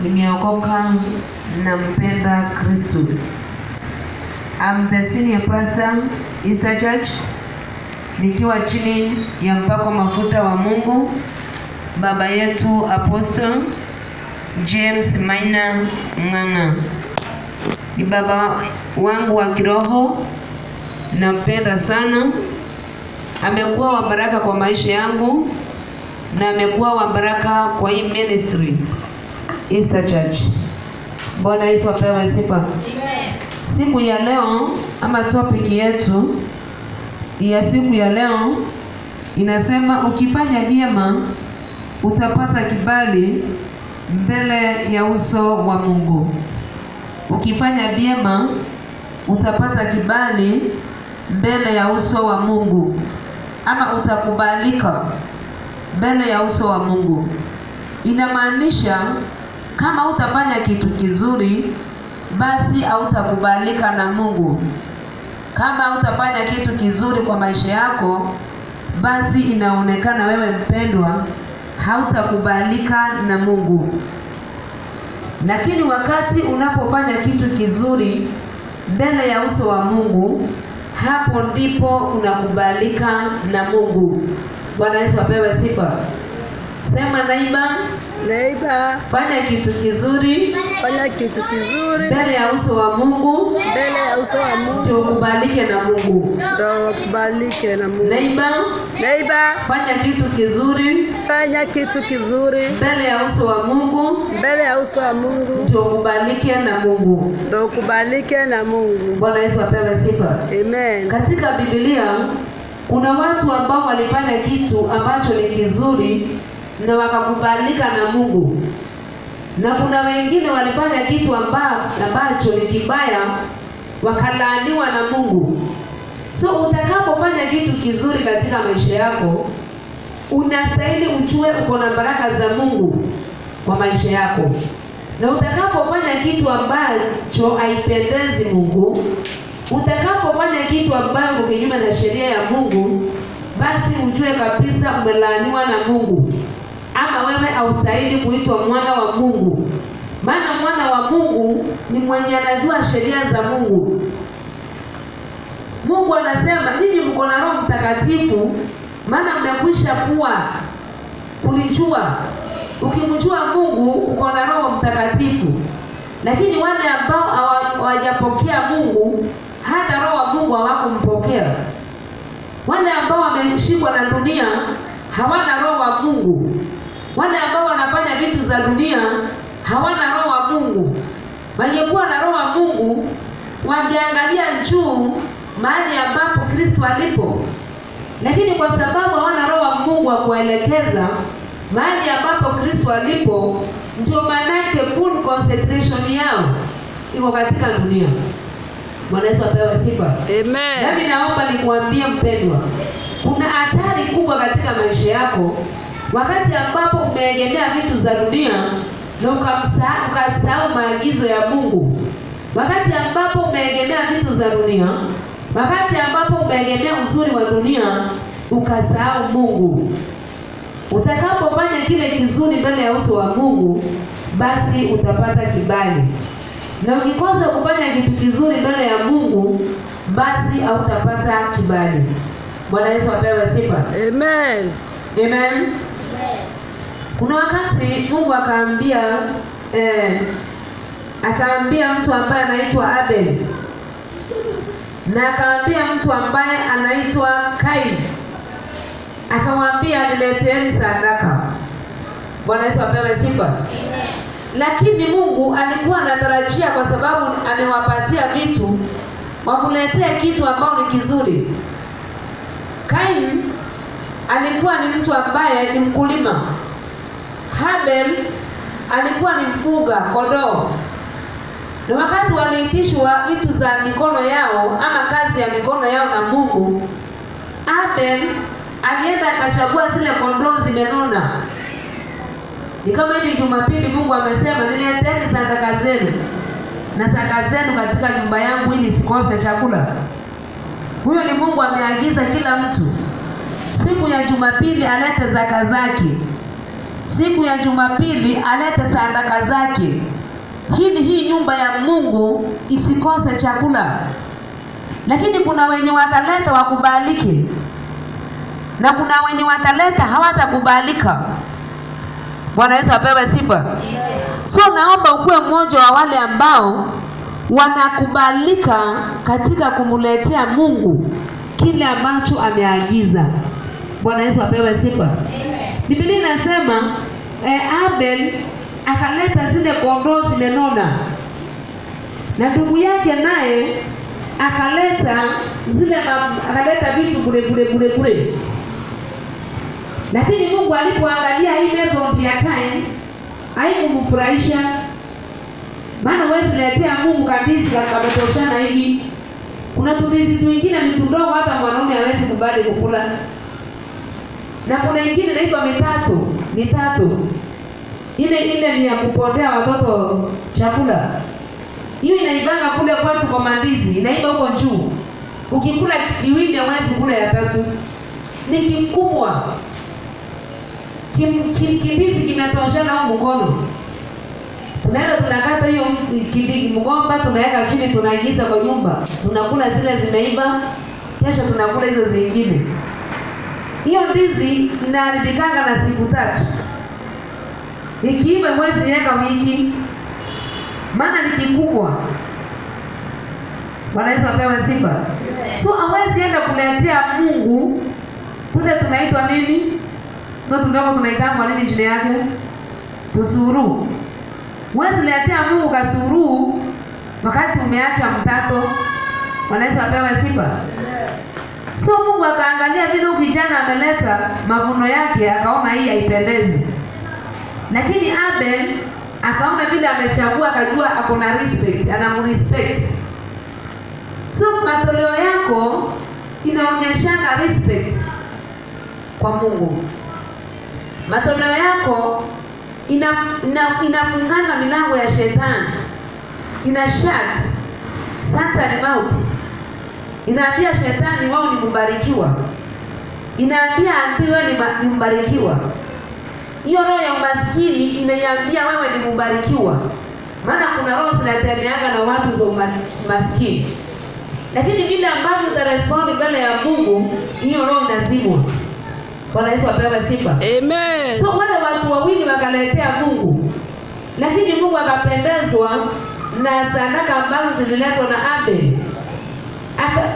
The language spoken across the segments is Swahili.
nimeokoka na mpenda Kristo. I'm the senior pastor Easter Church, nikiwa chini ya mpako mafuta wa Mungu baba yetu Apostle James Maina Ng'ang'a. Ni baba wangu wa kiroho, nampenda sana. Amekuwa wa baraka kwa maisha yangu na amekuwa wa baraka kwa hii ministry Easter Church. Bwana Yesu apewe sifa. Amen. Siku ya leo ama topic yetu ya siku ya leo inasema ukifanya vyema utapata kibali mbele ya uso wa Mungu. Ukifanya vyema utapata kibali mbele ya uso wa Mungu, ama utakubalika mbele ya uso wa Mungu. Inamaanisha kama utafanya kitu kizuri, basi hautakubalika na Mungu. Kama utafanya kitu kizuri kwa maisha yako, basi inaonekana wewe mpendwa hautakubalika na Mungu. Lakini wakati unapofanya kitu kizuri mbele ya uso wa Mungu, hapo ndipo unakubalika na Mungu. Bwana Yesu apewe sifa. Sema neighbor, fanya kitu kizuri, mbele ya uso wa Mungu, ndio ukubalike na Mungu. Neighbor, fanya kitu kizuri, mbele ya uso wa Mungu, ndio ukubalike na Mungu. Bwana Yesu apewe sifa. Amen. Katika Biblia kuna watu ambao walifanya kitu ambacho ni kizuri na wakakubalika na Mungu, na kuna wengine walifanya kitu ambacho ni kibaya wakalaaniwa na Mungu. So utakapofanya kitu kizuri katika maisha yako, unastahili ujue uko na baraka za Mungu kwa maisha yako. Na utakapofanya kitu ambacho haipendezi Mungu, utakapofanya kitu ambacho kinyume na sheria ya Mungu, basi ujue kabisa umelaaniwa na Mungu, ama wewe haustahili kuitwa mwana wa Mungu. Maana mwana wa Mungu ni mwenye anajua sheria za Mungu. Mungu anasema nyinyi mko na Roho Mtakatifu, maana mmekwisha kulijua. Ukimjua Mungu uko na Roho Mtakatifu. Lakini wale ambao hawajapokea Mungu, hata Roho wa Mungu hawakumpokea. Wale ambao wameshikwa na dunia hawana Roho wa Mungu. Wale ambao wanafanya vitu za dunia hawana Roho wa Mungu. Wangekuwa na Roho wa Mungu, wangeangalia juu mahali ambapo Kristo alipo. Lakini kwa sababu hawana Roho wa Mungu wa kuelekeza mahali ambapo Kristo alipo, ndio manake full concentration yao iko katika dunia. Bwana Yesu apewe sifa. Amen. Nami naomba nikuambie mpendwa, kuna hatari kubwa katika maisha yako wakati ambapo umeegemea vitu za dunia na ukasahau maagizo ya Mungu. Wakati ambapo umeegemea vitu za dunia, wakati ambapo umeegemea uzuri wa dunia, ukasahau Mungu. Utakapofanya kile kizuri mbele ya uso wa Mungu, basi utapata kibali. Na ukikosa kufanya kitu kizuri mbele ya Mungu, basi hautapata kibali. Bwana Yesu apewe sifa. Amen. Amen. Kuna wakati Mungu akaambia mtu ambaye anaitwa Abel, na akaambia mtu ambaye anaitwa Kain, akamwambia nileteeni sadaka. Bwana Yesu apewe sifa. Amen. Lakini Mungu alikuwa anatarajia, kwa sababu amewapatia vitu, wakuletea kitu ambao ni kizuri. Kain alikuwa ni mtu ambaye ni mkulima. Abel alikuwa ni mfuga kondoo. Na wakati waliitishwa vitu za mikono yao ama kazi ya mikono yao na Mungu, Abel alienda akachagua zile kondoo zimenona. Ni kama hivi Jumapili Mungu amesema nileteeni sadaka zenu na sadaka zenu katika nyumba yangu ili sikose chakula. Huyo ni Mungu ameagiza kila mtu siku ya Jumapili alete zaka zake. siku ya Jumapili alete sadaka zake, ili hii nyumba ya Mungu isikose chakula. Lakini kuna wenye wataleta wakubalike, na kuna wenye wataleta hawatakubalika. Bwana Yesu apewe sifa. So naomba ukuwe mmoja wa wale ambao wanakubalika katika kumuletea Mungu kile ambacho ameagiza. Bwana Yesu apewe sifa. Biblia inasema Abel akaleta zile kondoo zile nona, na ndugu yake naye akaleta vitu bure. Lakini Mungu alipoangalia hii method ya Kain haikumfurahisha. Maana huwezi letea Mungu kandizi kametoshana hivi. Kuna tundizi twingine ni tundogo hata mwanaume hawezi kubali kukula. Na kuna ingine inaitwa mitatu. Ile ni ya kupondea watoto chakula. Hiyo inaibanga kule kwetu kwa mandizi, inaiba huko juu. Ukikula kiwili hawezi kula ya tatu. Ni kikubwa. Kindizi kinatoshana au mkono. Tunaenda tunakata hiyo mgomba, tunaweka chini, tunaingiza kwa nyumba. Tunakula zile zimeiba, kesho tunakula hizo zingine. Hiyo ndizi inaharibikanga na siku 3. Ikiiba mwezi nyaka wiki. Maana ni kikubwa. Bwana Yesu apewe sifa. So hawezi enda kuletea Mungu tule tunaitwa nini? Ndio tunaitwa nini jina yake? Tusuru. Mwezi letea Mungu kasuru wakati umeacha mtato. Bwana Yesu apewe sifa. So Mungu akaangalia vile kijana ameleta mavuno yake, akaona hii haipendezi. Lakini Abel akaona vile amechagua, akajua ako na respect, anamrespect. So matoleo yako inaonyeshana respect kwa Mungu. Matoleo yako inafunganga milango ya shetani. Ina shut Satan mouth. Inaambia shetani wao ni mbarikiwa. Inaambia wewe ni mbarikiwa. Hiyo roho ya umaskini inaiambia wewe ni mbarikiwa. Maana kuna roho zinatembeanga na watu za umaskini. Lakini vile ambavyo utarespond mbele ya Mungu, hiyo roho inazimwa. Bwana Yesu apewe sifa. Amen. So wale watu wawili wakaletea Mungu. Lakini Mungu akapendezwa na sadaka ambazo zililetwa na Abel.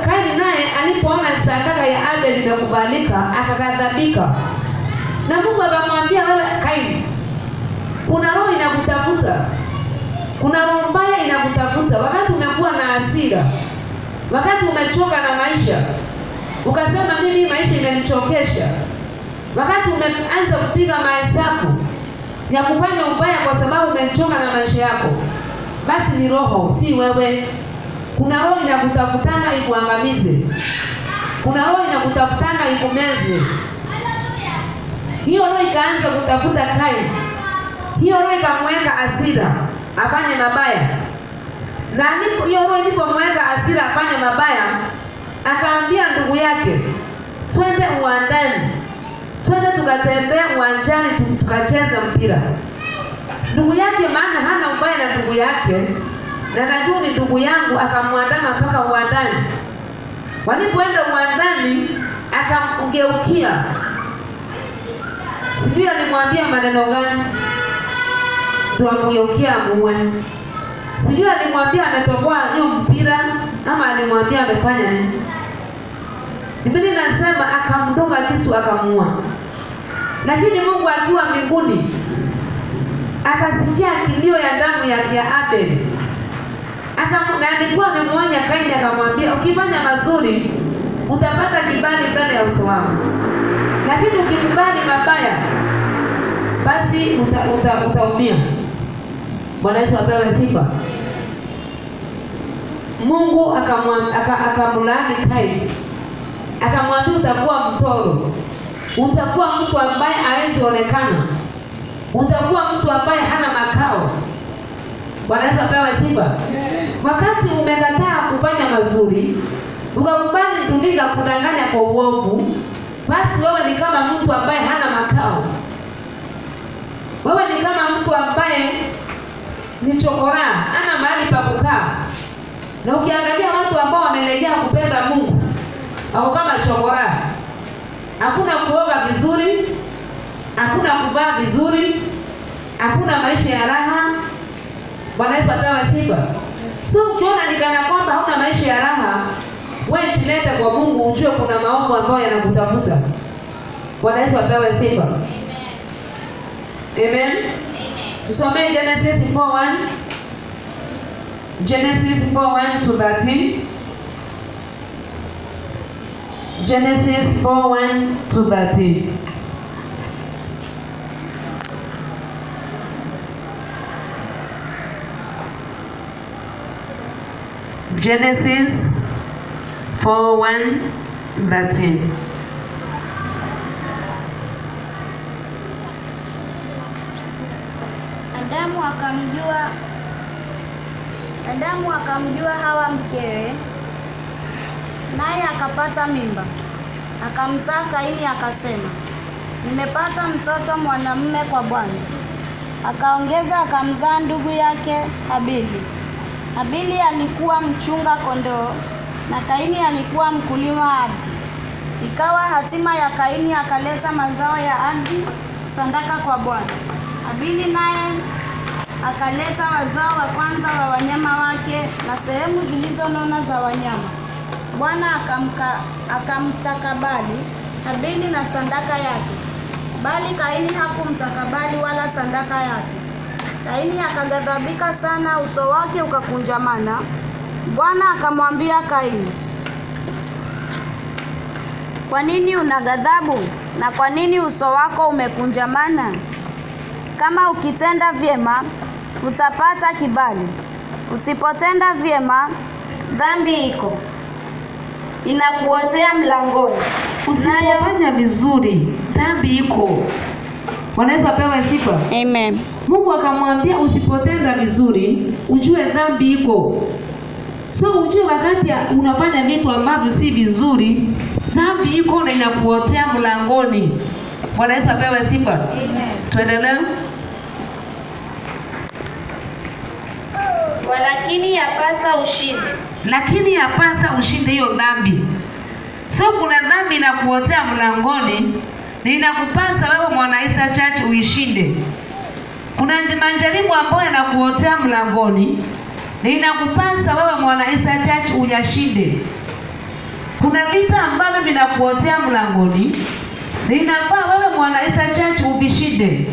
Kaini naye alipoona sadaka ya Abel imekubalika, akaghadhabika. Na Mungu akamwambia, wewe Kaini, kuna roho inakutafuta. Kuna roho mbaya inakutafuta. Wakati umekuwa na hasira, wakati umechoka na maisha, ukasema mimi maisha imenichokesha. Wakati umeanza kupiga mahesabu ya kufanya ubaya kwa sababu umechoka na maisha yako, basi ni roho, si wewe. Kuna roho inakutafutana ikuangamize. Kuna roho inakutafutana ikumeze. Hiyo roho ikaanza kutafuta Kaini. Hiyo roho ikamweka hasira afanye mabaya. Na hiyo roho ilipomweka hasira afanye mabaya, akaambia ndugu yake, twende uwandani. Twende tukatembea uwanjani tukacheza mpira. Ndugu yake, maana hana ubaya na ndugu yake, na najua ni ndugu yangu, akamwandama mpaka uwandani. Walipoenda uwandani, akamgeukia. Sijui alimwambia maneno gani ndio amgeukia muwe. Sijui alimwambia ametoboa hiyo mpira ama alimwambia amefanya nini. Biblia inasema akamdunga kisu akamuua. Lakini Mungu akiwa mbinguni akasikia kilio ya damu ya Abel. Na alikuwa amemwonya Kaini, akamwambia ukifanya mazuri utapata kibali mbele ya uso wangu. Lakini ukikubali mabaya basi utaumia. Bwana Yesu apewe sifa. Mungu akamlaani Kaini. Akamwambia utakuwa mtoro. Utakuwa mtu ambaye hawezi onekana. Utakuwa mtu ambaye hana makao. Bwana Yesu apewe sifa. Wakati umekataa kufanya mazuri, ukakubali dunia kudanganya kwa uovu, basi wewe ni kama mtu ambaye hana makao. Wewe ni kama mtu ambaye ni chokora, hana mahali pa kukaa. Na ukiangalia watu ambao wamelegea kupenda Mungu, au kama chokora. Hakuna kuoga vizuri, hakuna kuvaa vizuri, hakuna maisha ya raha. Bwana Yesu apewe sifa. So ukiona ni kana kwamba huna maisha ya raha, wewe jilete kwa Mungu, ujue kuna maovu ambayo yanakutafuta. Bwana Yesu apewe sifa. Amen. Amen. Tusome Genesis 4:1. Genesis 4:1 to 13. Genesis 4:1 to 13. Genesis 4:1 13. Adamu akamjua Hawa mkewe, naye akapata mimba, akamzaa Kaini, akasema, nimepata mtoto mwanamume kwa Bwana. Akaongeza akamzaa ndugu yake Habili. Habili alikuwa mchunga kondoo na Kaini alikuwa mkulima ardhi. Ikawa hatima ya Kaini akaleta mazao ya ardhi sadaka kwa Bwana. Habili naye akaleta wazao wa kwanza wa wanyama wake na sehemu zilizonona za wanyama. Bwana akamtakabali Habili na sadaka yake, bali Kaini hakumtakabali wala sadaka yake. Kaini akaghadhabika sana, uso wake ukakunjamana. Bwana akamwambia Kaini, kwa nini una ghadhabu na kwa nini uso wako umekunjamana? Kama ukitenda vyema utapata kibali, usipotenda vyema dhambi iko inakuotea mlangoni. Usipofanya vizuri dhambi iko. Wanaweza pewa sifa. Amen. Mungu akamwambia usipotenda vizuri, ujue dhambi iko. So ujue wakati unafanya vitu ambavyo si vizuri, dhambi iko na inakuotea mlangoni. Wanaweza pewa sifa. Amen. Tuendelee. Walakini yapasa ushinde. Lakini yapasa ushinde hiyo dhambi. So kuna dhambi inakuotea mlangoni, na inakupasa wewe mwana Easter Church uishinde. Kuna majaribu ambayo yanakuotea mlangoni, na inakupasa wewe mwana Easter Church uyashinde. Kuna vita ambavyo vinakuotea mlangoni, na inafaa wewe mwana Easter Church uvishinde.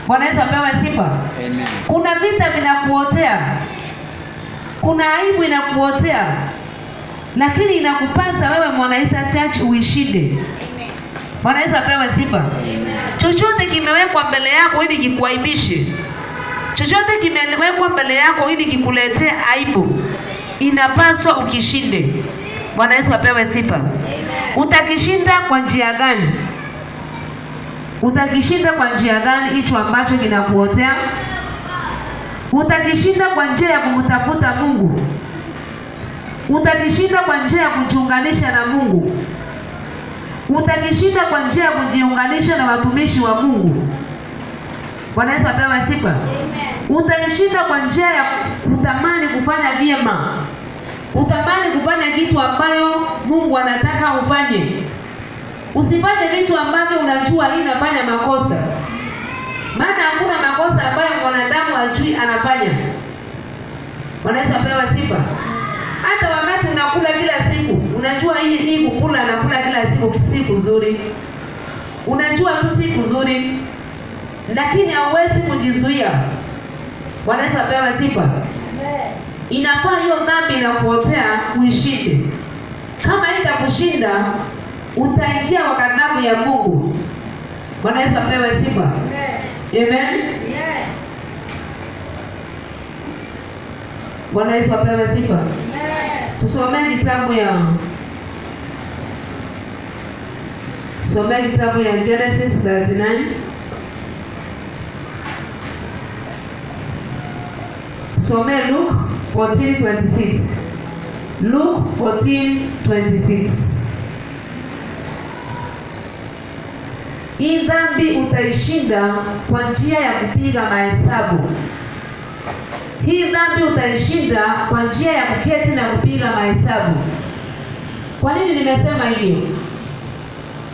Wanaweza pewa sifa. Amen. Kuna vita vinakuotea, kuna aibu inakuotea, lakini inakupasa wewe mwana Easter Church uishinde. Wanaweza pewa sifa. Chochote kimewekwa mbele yako ili kikuaibishe, chochote kimewekwa mbele yako ili kikuletee aibu, inapaswa ukishinde. Wanaweza pewa sifa. Utakishinda kwa njia gani? Utakishinda kwa njia gani hicho ambacho kinakuotea? Utakishinda kwa njia ya kumtafuta Mungu. Utakishinda kwa njia ya kujiunganisha na Mungu. Utakishinda kwa njia ya kujiunganisha na watumishi wa Mungu. Wanaweza pewa sifa. Utakishinda kwa njia ya kutamani kufanya vyema. Utamani kufanya kitu ambayo Mungu anataka ufanye. Usifanye vitu ambavyo unajua hii inafanya makosa. Maana hakuna makosa ambayo mwanadamu ajui anafanya. Wanaweza pewa sifa. Hata wakati unakula kila siku, unajua hii kukula na kula kila siku si kuzuri. Unajua tu si kuzuri, lakini hauwezi kujizuia. Wanaweza pewa sifa. Inafaa hiyo dhambi inakuotea uishinde. Kama itakushinda, utaingia kwa ghadhabu ya Mungu. Wanaweza pewa sifa. Amen. Bwana Yesu apewe sifa. Tusomee kitabu ya Genesis 39. Tusomee Luke 14:26. Luke 14:26. Hii dhambi utaishinda kwa njia ya kupiga mahesabu. Hii dhambi utaishinda kwa njia ya kuketi na kupiga mahesabu. Kwa nini nimesema hivyo?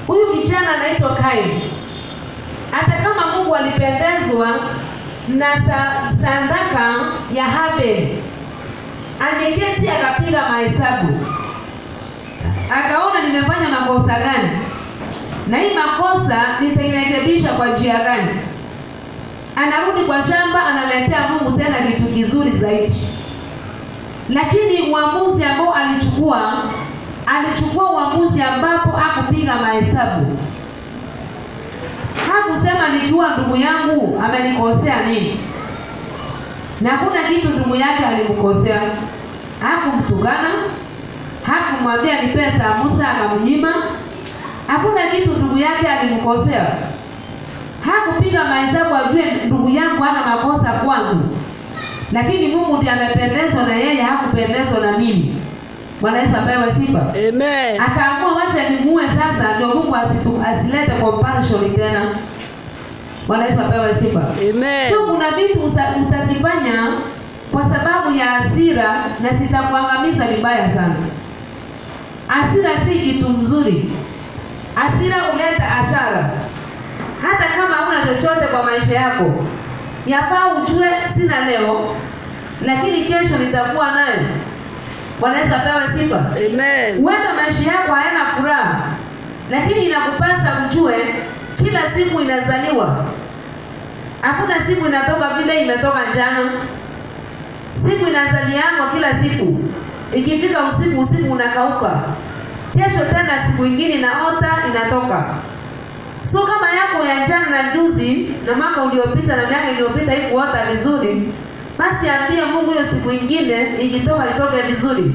Huyu kijana anaitwa Kaini. Hata kama Mungu alipendezwa na sadaka ya Habili, angeketi akapiga mahesabu, akaona nimefanya makosa gani, na hii makosa nitairekebisha kwa njia gani. Anarudi kwa shamba, analetea Mungu tena kitu kizuri zaidi. Lakini uamuzi ambao alichukua uamuzi ambapo hakupiga mahesabu. Hakusema nikiwa ndugu yangu amenikosea nini. Na hakuna kitu ndugu yake alimkosea. Hakumtukana, hakumwambia ni pesa ya Musa akamnyima. Hakuna kitu ndugu yake alimkosea. Hakupiga mahesabu ajue ndugu yangu hana makosa kwangu. Lakini Mungu ndiye amependezwa na yeye, hakupendezwa na mimi. Bwana Yesu apewe sifa. Amen. Akaamua wacha nimuue sasa ndio Mungu asilete comparison tena. Bwana Yesu apewe sifa. Amen. Sio kuna vitu utazifanya kwa sababu ya hasira na zitakuangamiza vibaya sana. Hasira si kitu mzuri. Hasira huleta hasara. Hata kama huna chochote kwa maisha yako, yafaa ujue sina leo, lakini kesho nitakuwa nayo. Bwana Yesu apewe sifa. Amen. Huenda maisha yako hayana furaha, lakini inakupasa ujue kila siku inazaliwa. Hakuna siku inatoka vile imetoka jana. Siku inazaliwa kila siku. Ikifika usiku unakauka. Kesho tena siku nyingine inaota inatoka. So kama yako ya jana na juzi na mwaka uliopita na miaka iliyopita haikuota vizuri, basi ambia Mungu hiyo siku nyingine ikitoka itoke vizuri.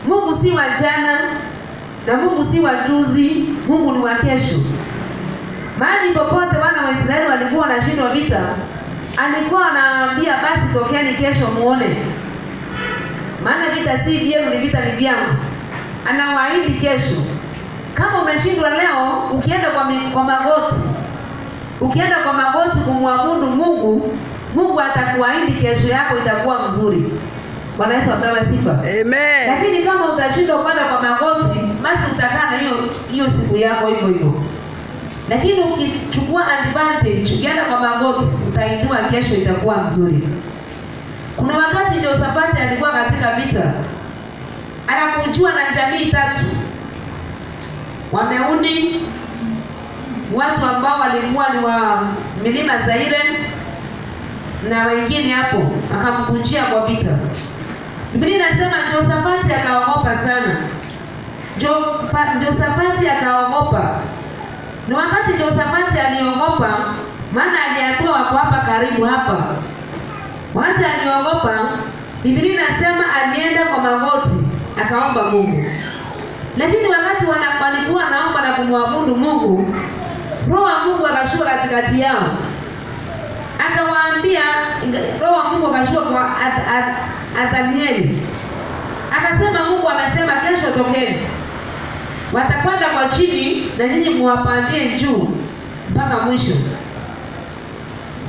Mungu si wa jana na Mungu si wa juzi, Mungu ni wa kesho. Mahali popote wana wa Israeli walikuwa wanashindwa vita, alikuwa anaambia basi tokeni kesho muone. Maana vita si vyenu, ni vita ni vyangu. Anawaahidi kesho. Kama umeshindwa leo, ukienda kwa magoti. Ukienda kwa magoti kumwabudu Mungu, Mungu atakuahidi kesho yako itakuwa mzuri. Bwana Yesu apewe sifa. Amen. Lakini kama utashindwa kwenda kwa magoti, basi utakaa na hiyo siku yako hivyo hivyo. Lakini ukichukua advantage, ukienda kwa magoti, utainua kesho itakuwa mzuri. Kuna wakati Josafati alikuwa katika vita. Akakujua na jamii tatu. Wameuni, watu ambao walikuwa ni wa milima Zaire na wengine hapo, akamkujia kwa vita. Biblia inasema Josafati akaogopa sana. Josafati akaogopa. Ni wakati Josafati aliogopa, maana aliambiwa wako hapa karibu hapa. Wakati aliogopa, Biblia inasema alienda kwa magoti, akaomba Mungu. Lakini wakati walikuwa naomba na kumwabudu Mungu, Roho wa Mungu akashuka katikati yao. Akawaambia, Roho wa Mungu akashuka kwa Nathanieli. Akasema Mungu amesema kesho tokeni. Watakwenda kwa chini na nyinyi muwapandie juu mpaka mwisho.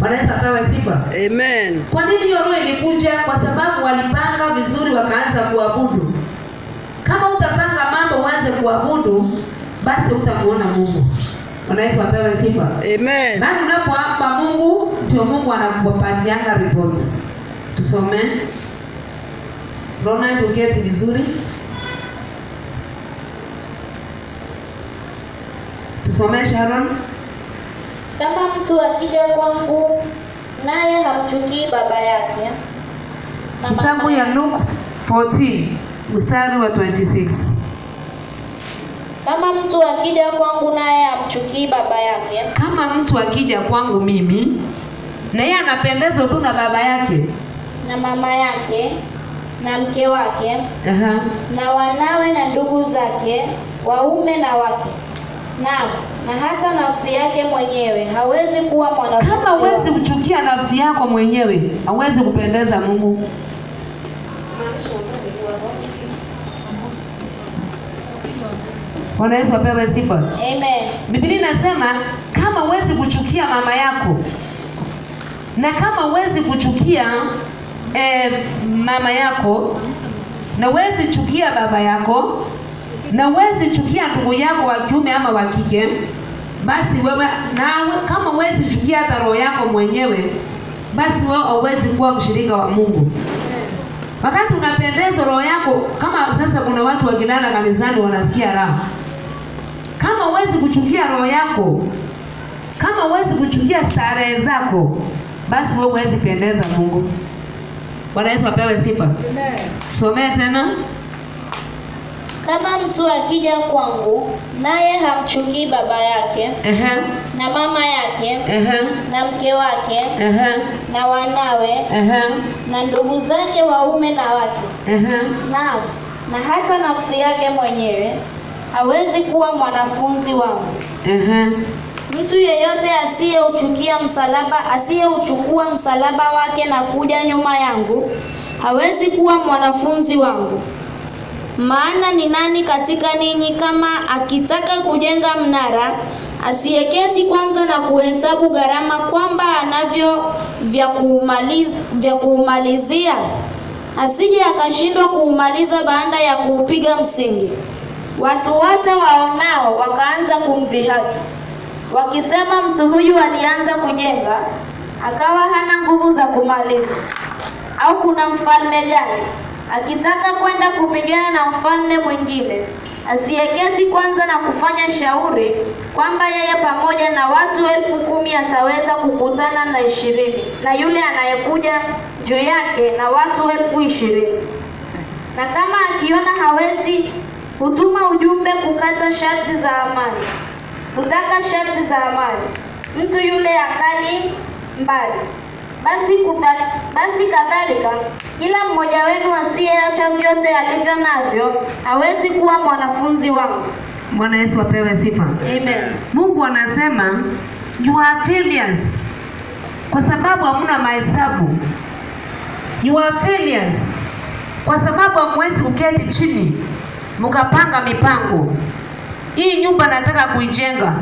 Bwana Yesu apewe sifa. Amen. Kwa nini hiyo roho ilikuja? Kwa sababu walipanga vizuri wakaanza kuabudu. Kama utapanga mambo uanze kuabudu, basi utamuona Mungu. Bwana Yesu apewe sifa. Amen. Bali unapoomba Mungu, ndio Mungu anakupatia report. Tusome. Rona tuketi vizuri. Tusome Sharon. Kama mtu akija kwangu naye hamchukii baba yake. Kitabu ya Luke 14 mstari wa 26. Kama mtu akija kwangu naye hamchukii baba yake. Kama mtu akija kwangu mimi na yeye anapendezwa tu na baba yake na mama yake na mke wake, na wanawe na ndugu zake, waume na wake, na hata nafsi yake mwenyewe, hawezi kuwa mwanafunzi. Kama huwezi kuchukia nafsi yako mwenyewe, hauwezi kupendeza Mungu. Bwana Yesu apewe sifa. Amen. Biblia inasema kama huwezi kuchukia mama yako na kama huwezi kuchukia mama yako na huwezi chukia baba yako na huwezi chukia ndugu yako wa kiume ama wa kike, basi wewe na kama huwezi chukia hata roho yako mwenyewe, basi wewe huwezi kuwa mshirika wa Mungu. Wakati unapendeza roho yako, kama sasa kuna watu wakilala kanisani wanasikia raha. Kama huwezi kuchukia roho yako, kama huwezi kuchukia starehe zako, basi wewe huwezi pendeza Mungu. Bwana Yesu apewe sifa. Amen. Somea tena. Kama mtu akija kwangu naye hamchukii baba yake na mama yake na mke wake na wanawe na ndugu zake waume na wake na hata nafsi yake mwenyewe, hawezi kuwa mwanafunzi wangu. Mtu yeyote asiyeuchukua msalaba wake na kuja nyuma yangu hawezi kuwa mwanafunzi wangu. Maana ni nani katika ninyi kama akitaka kujenga mnara, asiyeketi kwanza na kuhesabu gharama kwamba anavyo vya kuumalizia, asije akashindwa kuumaliza baada ya kuupiga msingi? Watu wote waonao wakaanza kumdhihaki, wakisema, mtu huyu alianza kujenga akawa hana nguvu za kumaliza. Au kuna mfalme gani akitaka kwenda kupigana na mfalme mwingine, asiyeketi kwanza na kufanya shauri kwamba yeye pamoja na watu 10,000 ataweza kukutana na 20, na yule anayekuja juu yake na watu 20,000? Na kama akiona hawezi, hutuma ujumbe kutaka sharti za amani. Mtu yule akali mbali. Basi kadhalika kila mmoja wenu asiyeacha vyote alivyo navyo hawezi kuwa mwanafunzi wangu. Bwana Yesu apewe sifa. Amen. Mungu anasema you are failures kwa sababu hamuna mahesabu. You are failures kwa sababu hamwezi kuketi chini mkapanga mipango. Hii nyumba nataka kuijenga,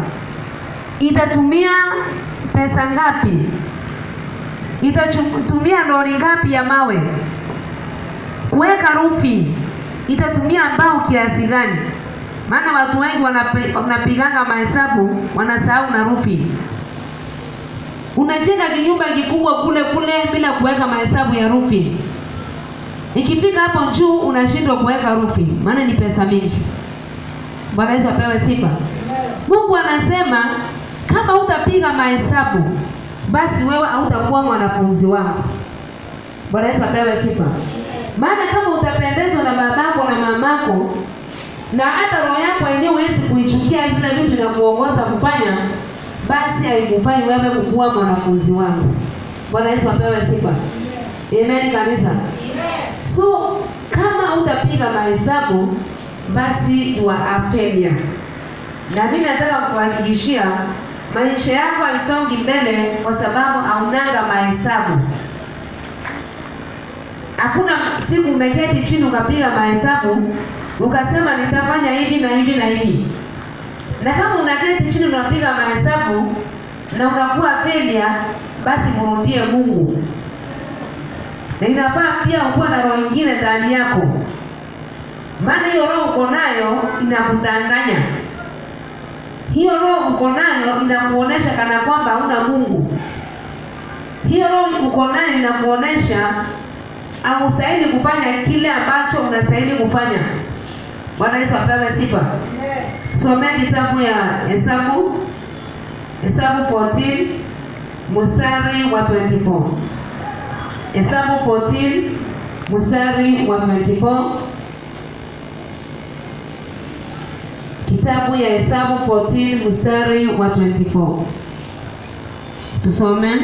itatumia pesa ngapi? Itatumia lori ngapi ya mawe? Kuweka rufi itatumia mbao kiasi gani? Maana watu wengi wanapiganga mahesabu, wanasahau na rufi. Unajenga kinyumba kikubwa kule bila kuweka mahesabu ya rufi. Ikifika hapo juu unashindwa kuweka rufi, maana ni pesa mingi. Bwana Yesu apewe sifa. Mungu anasema kama utapiga mahesabu, basi wewe hautakuwa mwanafunzi wangu. Bwana Yesu apewe sifa. Maana kama utapendezwa na babako na mamako, na hata roho yako yenyewe huwezi kuichukia zile vitu na kuongoza kufanya, basi haikufai wewe kuwa mwanafunzi wangu. Bwana Yesu apewe sifa. Amen kanisa. So kama utapiga mahesabu, basi you are a failure. Na mimi nataka kukuhakikishia maisha yako haisongi mbele kwa sababu haunanga mahesabu. Hakuna siku umeketi chini ukapiga mahesabu ukasema nitafanya hivi na hivi na hivi. Na kama unaketi chini unapiga mahesabu na unakuwa failure, basi mrudie Mungu. Na inafaa pia ukuwa na roho nyingine ndani yako. Maana hiyo roho uko nayo inakudanganya. Hiyo roho uko nayo inakuonesha kana kwamba huna Mungu. Hiyo roho uko nayo inakuonesha haustahili kufanya kile ambacho unastahili kufanya. Bwana Yesu apewe sifa. Somea kitabu ya Hesabu 14 mstari wa 24. Hesabu 14 mstari wa 24. Kitabu ya Hesabu 14 mstari wa 24. Tusome.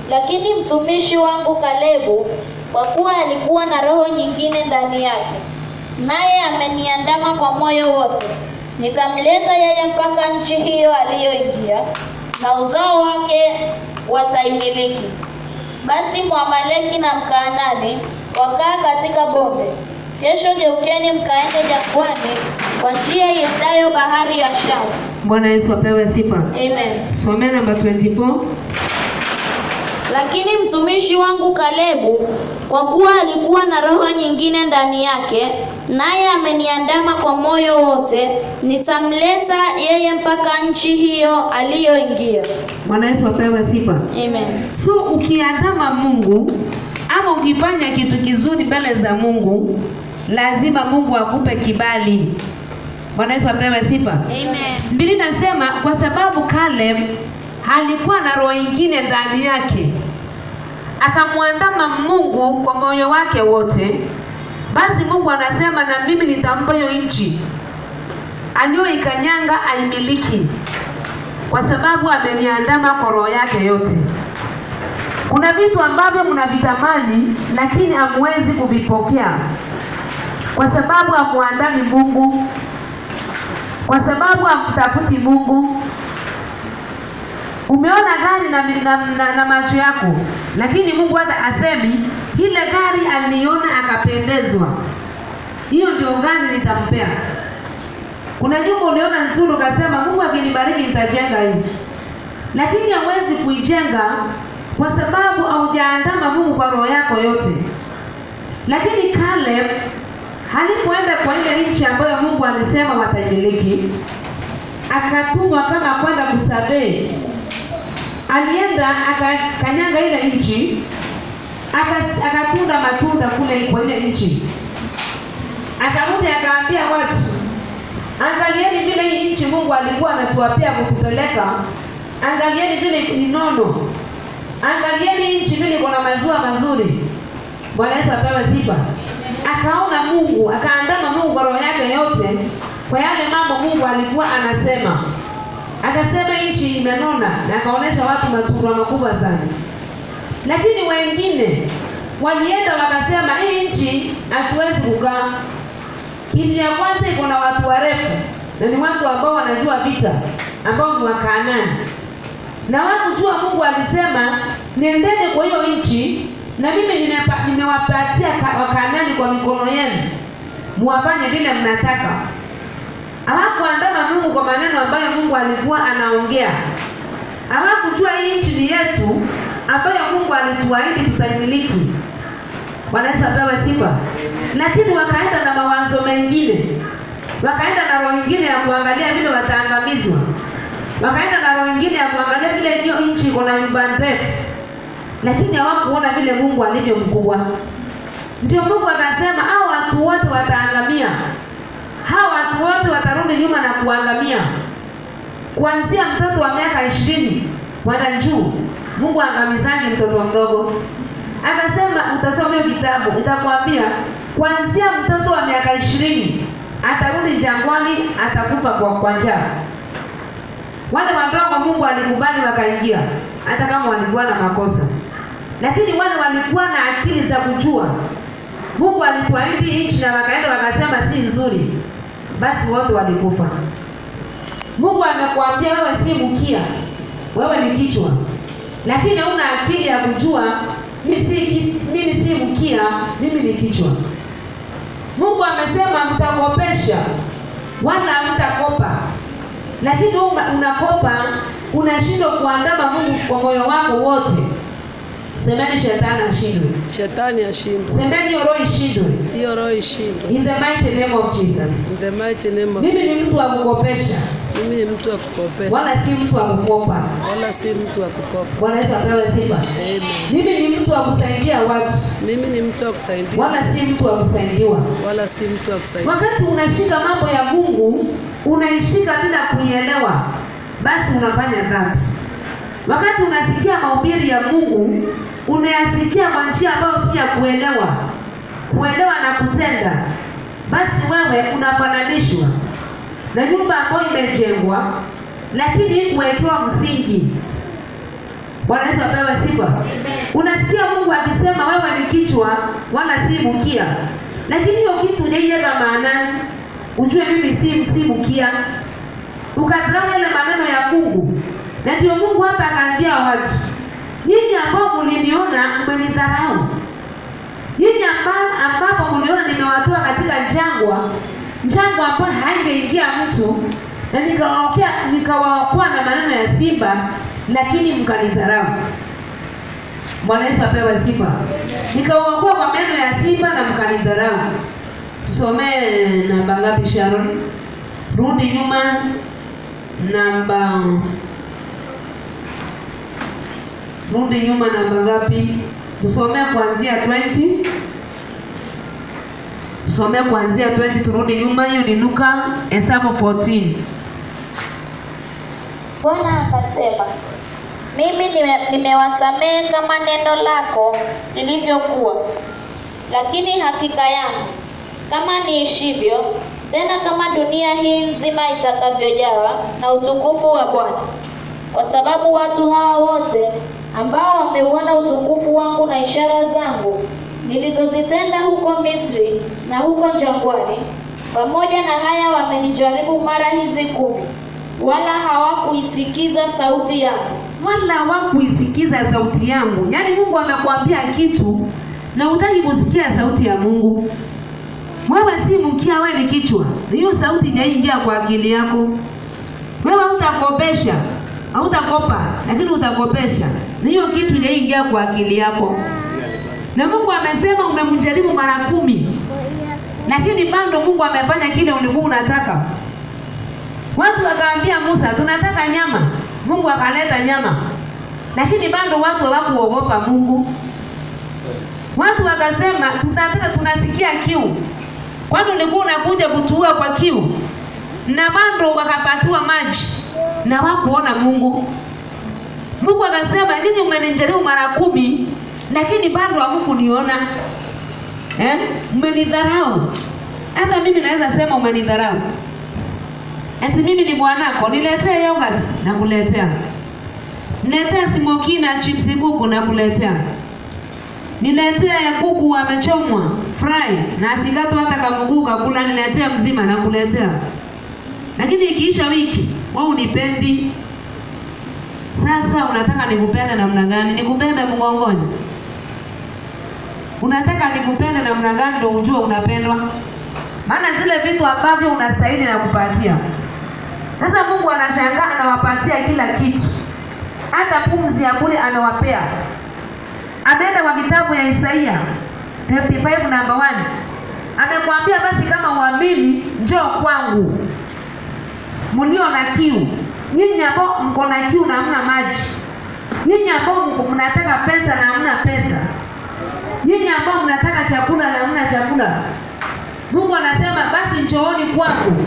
Lakini mtumishi wangu Kalebu, kwa kuwa alikuwa na roho nyingine ndani yake, naye ameniandama kwa moyo wote, nitamleta yeye mpaka nchi hiyo aliyoingia, na uzao wake wataimiliki. Basi Mwamaleki na Mkaanani wakaa katika bonde. Kesho geukeni mkaende jangwani kwa njia iendayo bahari ya Shamu. Bwana Yesu apewe sifa. Amen. Somea namba 24. Lakini mtumishi wangu Kalebu, kwa kuwa alikuwa na roho nyingine ndani yake, naye ameniandama kwa moyo wote, nitamleta yeye mpaka nchi hiyo aliyoingia. Bwana Yesu apewe sifa. Amen. So ukiandama Mungu ama ukifanya kitu kizuri mbele za Mungu, lazima Mungu akupe kibali. Bwana Yesu apewe sifa. Amen. Biblia inasema kwa sababu Caleb alikuwa na roho nyingine ndani yake, akamwandama Mungu kwa moyo wake wote, basi Mungu anasema na mimi nitampa hiyo nchi aliyoikanyanga aimiliki, kwa sababu ameniandama kwa roho yake yote. Kuna vitu ambavyo mnavitamani lakini hamwezi kuvipokea kwa sababu hamuandami Mungu, kwa sababu hamtafuti Mungu. Umeona gari na macho yako, lakini Mungu hata asemi ile gari aliona akapendezwa, hiyo ndio gari nitampea. Kuna nyumba uliona nzuri ukasema Mungu akinibariki nitajenga hii, lakini hawezi kuijenga kwa sababu haujaandama Mungu kwa roho yako yote. Lakini Caleb alipoenda kwa ile nchi ambayo Mungu alisema wataimiliki, akatumwa kama kwenda kusabe. Alienda akanyanga ile nchi, akatunda matunda kule kwa ile nchi. Akarudi akaambia watu, angalieni vile hii nchi Mungu alikuwa ametuapia kutupeleka. Angalieni vile ni nono. Angalieni nchi vile kuna maziwa mazuri. Bwana Yesu apewe sifa. Akaona Mungu, akaandama Mungu kwa roho yake yote kwa yale mambo Mungu alikuwa anasema. Akasema nchi imenona, na akaonesha watu matunda makubwa sana. Lakini wengine walienda wakasema hii nchi hatuwezi kukaa. Kitu ya kwanza iko na watu warefu, na ni watu ambao wanajua vita, ambao ni Wakanaani. Na wakujua Mungu alisema niendeni kwa hiyo nchi, na mimi nimewapatia Wakanaani kwa mikono yenu, muwafanye vile mnataka. Hawakuandama Mungu kwa maneno ambayo Mungu alikuwa anaongea. Hawakujua hii nchi ni yetu ambayo Mungu alituahidi tutaimiliki. Bwana Yesu apewe sifa. Lakini wakaenda na mawazo mengine. Wakaenda na roho nyingine ya kuangalia vile wataangamizwa. Wakaenda na roho nyingine ya kuangalia vile hiyo nchi iko na nyumba ndefu. Lakini hawakuona vile Mungu alivyo mkubwa. Ndio Mungu akasema hao watu wote wataangamia. Hao watu wote watarudi nyuma na kuangamia. Kuanzia mtoto wa miaka 20 kwenda juu, Mungu angamizani mtoto mdogo. Akasema utasoma hiyo kitabu, nitakwambia kuanzia mtoto wa miaka 20 atarudi jangwani, atakufa kwa njaa. Wale wadogo Mungu alikubali wakaingia, hata kama walikuwa na makosa. Lakini wale walikuwa na akili za kujua Mungu alituahidi nchi, na wakaenda wakasema si nzuri, basi wote walikufa. Mungu amekwambia wewe si mkia, wewe ni kichwa. Lakini huna akili ya kujua mimi si mkia, mimi ni kichwa. Mungu amesema mtakopesha wala mtakopa. Lakini unakopa, unashindwa kuandama Mungu kwa moyo wako wote. Semeni shetani ashindwe. Shetani ashindwe. Semeni hiyo roho ishindwe. Hiyo roho ishindwe. In the mighty name of Jesus. In the mighty name of Mimi ni mtu wa kukopesha. Mimi ni mtu wa kukopesha. Wala si mtu wa kukopa. Wala si mtu wa kukopa. Bwana Yesu apewe sifa. Amen. Mimi ni mtu wa kusaidia watu. Mimi ni mtu wa kusaidia. Wala si mtu wa kusaidiwa. Wala si mtu wa kusaidia. Wakati unashika mambo ya Mungu, unaishika bila kuielewa, basi unafanya dhambi. Wakati unasikia mahubiri ya Mungu, unayasikia kwa njia ambayo si ya kuelewa na kutenda, basi wewe unafananishwa na nyumba ambayo imejengwa lakini kuwekewa msingi. Bwana Yesu apewe sifa. Unasikia Mungu akisema wewe ni kichwa wala si mkia, lakini hiyo kitu hujaiweka maanani. Ujue mimi si mkia. Ukadharau ile maneno ya Mungu. Na ndio Mungu hapa akaambia watu, Nyinyi ambao mliniona mmenidharau. Nyinyi ambapo mliona nimewatoa katika jangwa ambapo haingeingia mtu, na nikawaokoa na maneno ya simba, lakini mkanidharau. Bwana Yesu apewe sifa. Nikawaokoa kwa maneno ya simba na mkanidharau. Tusomee namba ngapi Sharon? Rudi nyuma namba ngapi? Tusomee kuanzia 20. Tusomee kuanzia 20 turudi nyuma. Hiyo ni Luka Hesabu 14. Bwana akasema, mimi nimewasamehe kama neno lako lilivyokuwa. Lakini hakika yangu, kama niishivyo, tena kama dunia hii nzima itakavyojawa na utukufu wa Bwana. Kwa sababu watu hawa wote ambao wameuona utukufu wangu na ishara zangu nilizozitenda huko Misri na huko jangwani, pamoja na haya wamenijaribu mara hizi 10, wala hawakuisikiza sauti yangu. Yaani Mungu amekwambia kitu na hutaki kusikia sauti ya Mungu. Wewe si mkia, wewe ni kichwa. Hiyo sauti haijaingia kwa akili yako. Wewe utakopesha, hautakopa, lakini utakopesha. Hiyo kitu haijaingia kwa akili yako. Na Mungu amesema umemjaribu mara 10. Lakini bado Mungu amefanya kile ulikuwa unataka. Watu wakaambia Musa, tunataka nyama. Mungu akaleta nyama. Lakini bado watu hawakuogopa Mungu. Watu wakasema, tunasikia kiu. Kwani ulikuwa unakuja kutuua kwa kiu? Na bado wakapatiwa maji na hawakuona Mungu. Mungu akasema, nyinyi mmenijaribu mara 10, lakini bado hamkuniona. Mmenidharau. Hata mimi naweza sema umenidharau. Eti mimi ni bwanako, niletee yogurt na kuletea. Niletee smoky na chips kuku na kuletea. Niletea kuku amechomwa, fry na asikato hata kamuguka kula, niletea mzima na kuletea. Lakini ikiisha wiki, wewe unipendi. Sasa unataka nikupende namna gani? Nikubebe mgongoni? Unataka nikupende namna gani ndio ujue unapendwa? Maana zile vitu ambavyo unastahili na kupatia. Sasa Mungu anashangaa, anawapatia kila kitu. Hata pumzi ya kule anawapea. Ameenda kwa kitabu ya Isaia 55 namba 1. Amekwambia basi kama uamini, njoo kwangu. Mlio na kiu. Nyinyi ambao mko na kiu na hamna maji. Nyinyi ambao mnataka pesa na hamna pesa. Nyinyi ambao mnataka chakula na hamna chakula. Mungu anasema basi njooni kwangu.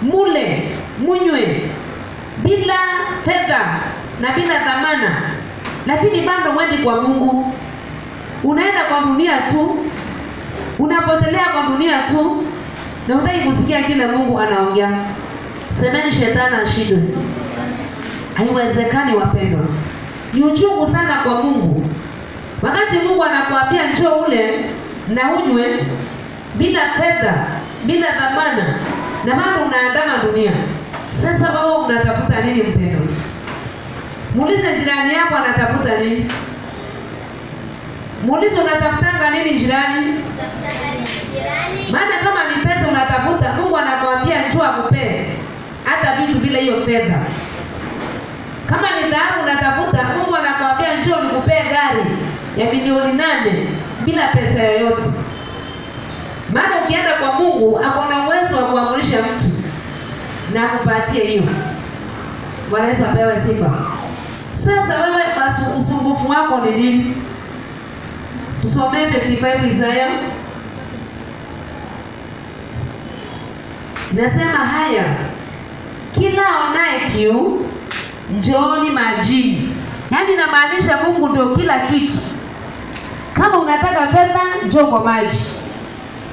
Mule, munywe bila fedha na bila dhamana. Lakini bado mwendi kwa Mungu. Unaenda kwa dunia tu. Unapotelea kwa dunia tu. Na hutaki kusikia kile Mungu anaongea. Semeni shetani ashindwe. Haiwezekani wapendwa. Ni uchungu sana kwa Mungu. Wakati Mungu anakuambia njoo ule na unywe bila fedha, bila dhamana, na bado unaandama dunia. Sasa wewe unatafuta nini mpendwa? Muulize jirani yako anatafuta nini? Muulize unatafutanga nini jirani? Maana kama ni pesa unatafuta, Mungu anakuambia njoo akupee hata vitu bila hiyo fedha. Kama ni dhahabu unatafuta, Mungu anakuambia njoo nikupee gari ya milioni 8 bila pesa yoyote. Maana ukienda kwa Mungu, ako na uwezo wa kuamrisha mtu na kupatia hiyo. Bwana Yesu apewe sifa. Sasa wewe usumbufu wako ni nini? Tusomee 55 Isaya. Nasema haya, kila onaye kiu, njooni majini. Yaani inamaanisha Mungu ndio kila kitu. Kama unataka fedha, njoo kwa maji.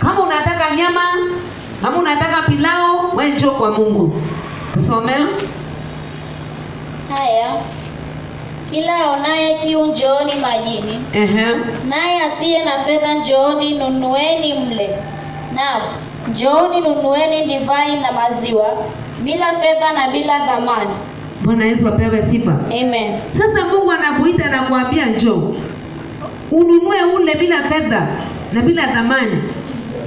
Kama unataka nyama, kama unataka pilao, wewe njoo kwa Mungu. Tusome. Haya, kila onaye kiu, njooni majini. Naye asiye na fedha, njooni nunueni mle. Naam, njooni nunueni divai na maziwa bila fedha na bila dhamani. Bwana Yesu apewe sifa. Amen. Sasa Mungu anakuita na kuambia njoo. Ununue ule bila fedha na bila thamani.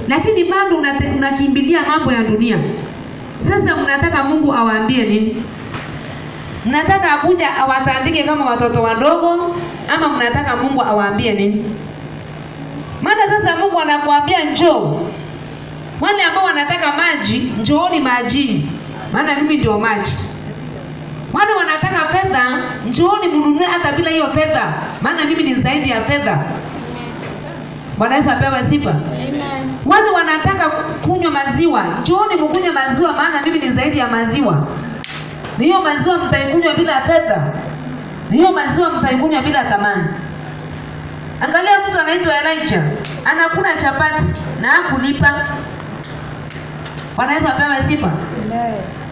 Lakini bado unakimbilia mambo ya dunia. Sasa mnataka Mungu awaambie nini? Mnataka akuja awatandike kama watoto wadogo ama mnataka Mungu awaambie nini? Maana sasa Mungu anakuambia njoo. Wale ambao wanataka maji, njooni majini. Maana mimi ndio maji. Wale wanataka fedha, njooni mnunue hata bila hiyo fedha. Maana mimi ni zaidi ya fedha. Bwana Yesu apewe sifa. Amen. Wale wanataka kunywa maziwa, njooni mkunywe maziwa maana mimi ni zaidi ya maziwa. Hiyo maziwa mtaikunywa bila fedha. Hiyo maziwa mtaikunywa bila thamani. Angalia mtu anaitwa Elijah, anakula chapati na hakulipa. Bwana Yesu apewe sifa.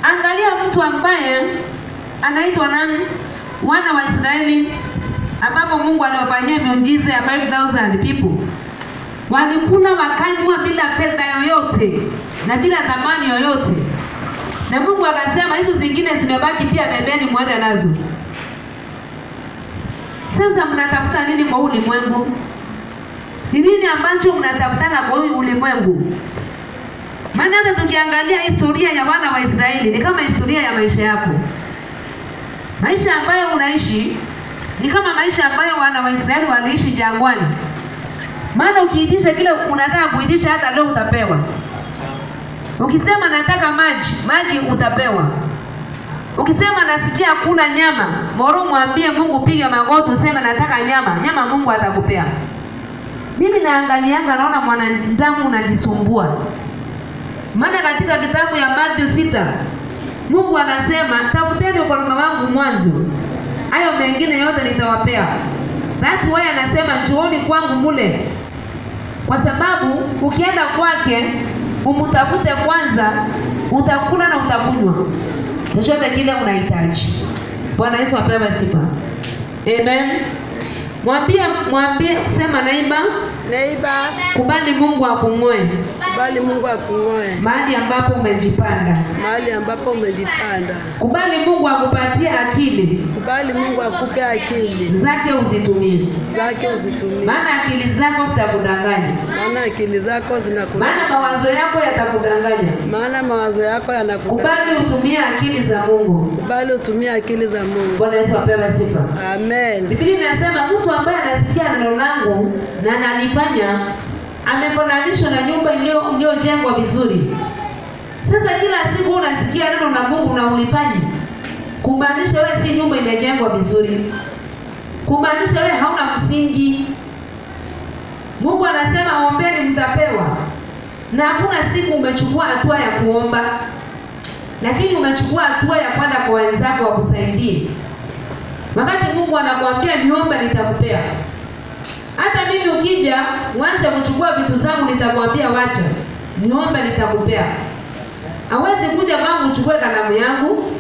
Angalia mtu ambaye anaitwa nani? Wana wa Israeli ambapo Mungu aliwafanyia miujiza ya 5,000 people. Walikula wakanywa bila fedha yoyote na bila thamani yoyote. Na Mungu akasema hizo zingine zimebaki pia bebeni muende nazo. Sasa mnatafuta nini kwa ulimwengu? Ni nini ambacho mnatafutana kwa ulimwengu? Maana hata tukiangalia historia ya wana wa Israeli ni kama historia ya maisha yako. Maisha ambayo unaishi ni kama maisha ambayo wana wa Israeli waliishi jangwani. Maana ukiitisha kile unataka kuitisha hata leo utapewa. Ukisema nataka maji, maji utapewa. Ukisema nasikia kula nyama, moro mwambie Mungu piga magoti useme nataka nyama, nyama Mungu atakupea. Mimi naangalianga naona mwanadamu unajisumbua. Maana katika kitabu ya Mathayo 6 Mungu anasema tafuteni ufalme wangu mwanzo. Hayo mengine yote nitawapea. That's why anasema njooni kwangu mule. Kwa sababu ukienda kwake umtafute kwanza, utakula na utakunywa chochote kile unahitaji. Bwana Yesu apewe sifa. Amen. Mwambie sema neighbor, kubali Mungu akung'oe. Kubali Mungu akung'oe. Mahali ambapo umejipanda. Mahali ambapo umejipanda. Kubali Mungu akupatie akili. Kubali Mungu akupe akili. Zake uzitumie. Zake uzitumie. Maana akili zako zitakudanganya. Maana akili zako zinakudanganya. Maana mawazo yako yatakudanganya. Maana mawazo yako yanakudanganya. Kubali utumie akili za Mungu. Kubali utumie akili za Mungu. Bwana Yesu apewe sifa. Amen. Biblia inasema mtu ambaye anasikia neno langu na analifanya amefananishwa na nyumba iliyojengwa vizuri. Sasa kila siku unasikia neno la Mungu na ulifanyi, kumaanisha wewe si nyumba imejengwa vizuri. Kumaanisha wewe hauna msingi. Mungu anasema ombeni mtapewa. Na hakuna siku umechukua hatua ya kuomba. Lakini umechukua hatua ya kwenda kwa wenzako wakusaidie. Wakati Mungu anakuambia niombe nitakupea. Hata mimi ukija uanze kuchukua vitu zangu nitakwambia wacha. Niombe nitakupea. Hawezi kuja kwangu uchukue kalamu yangu,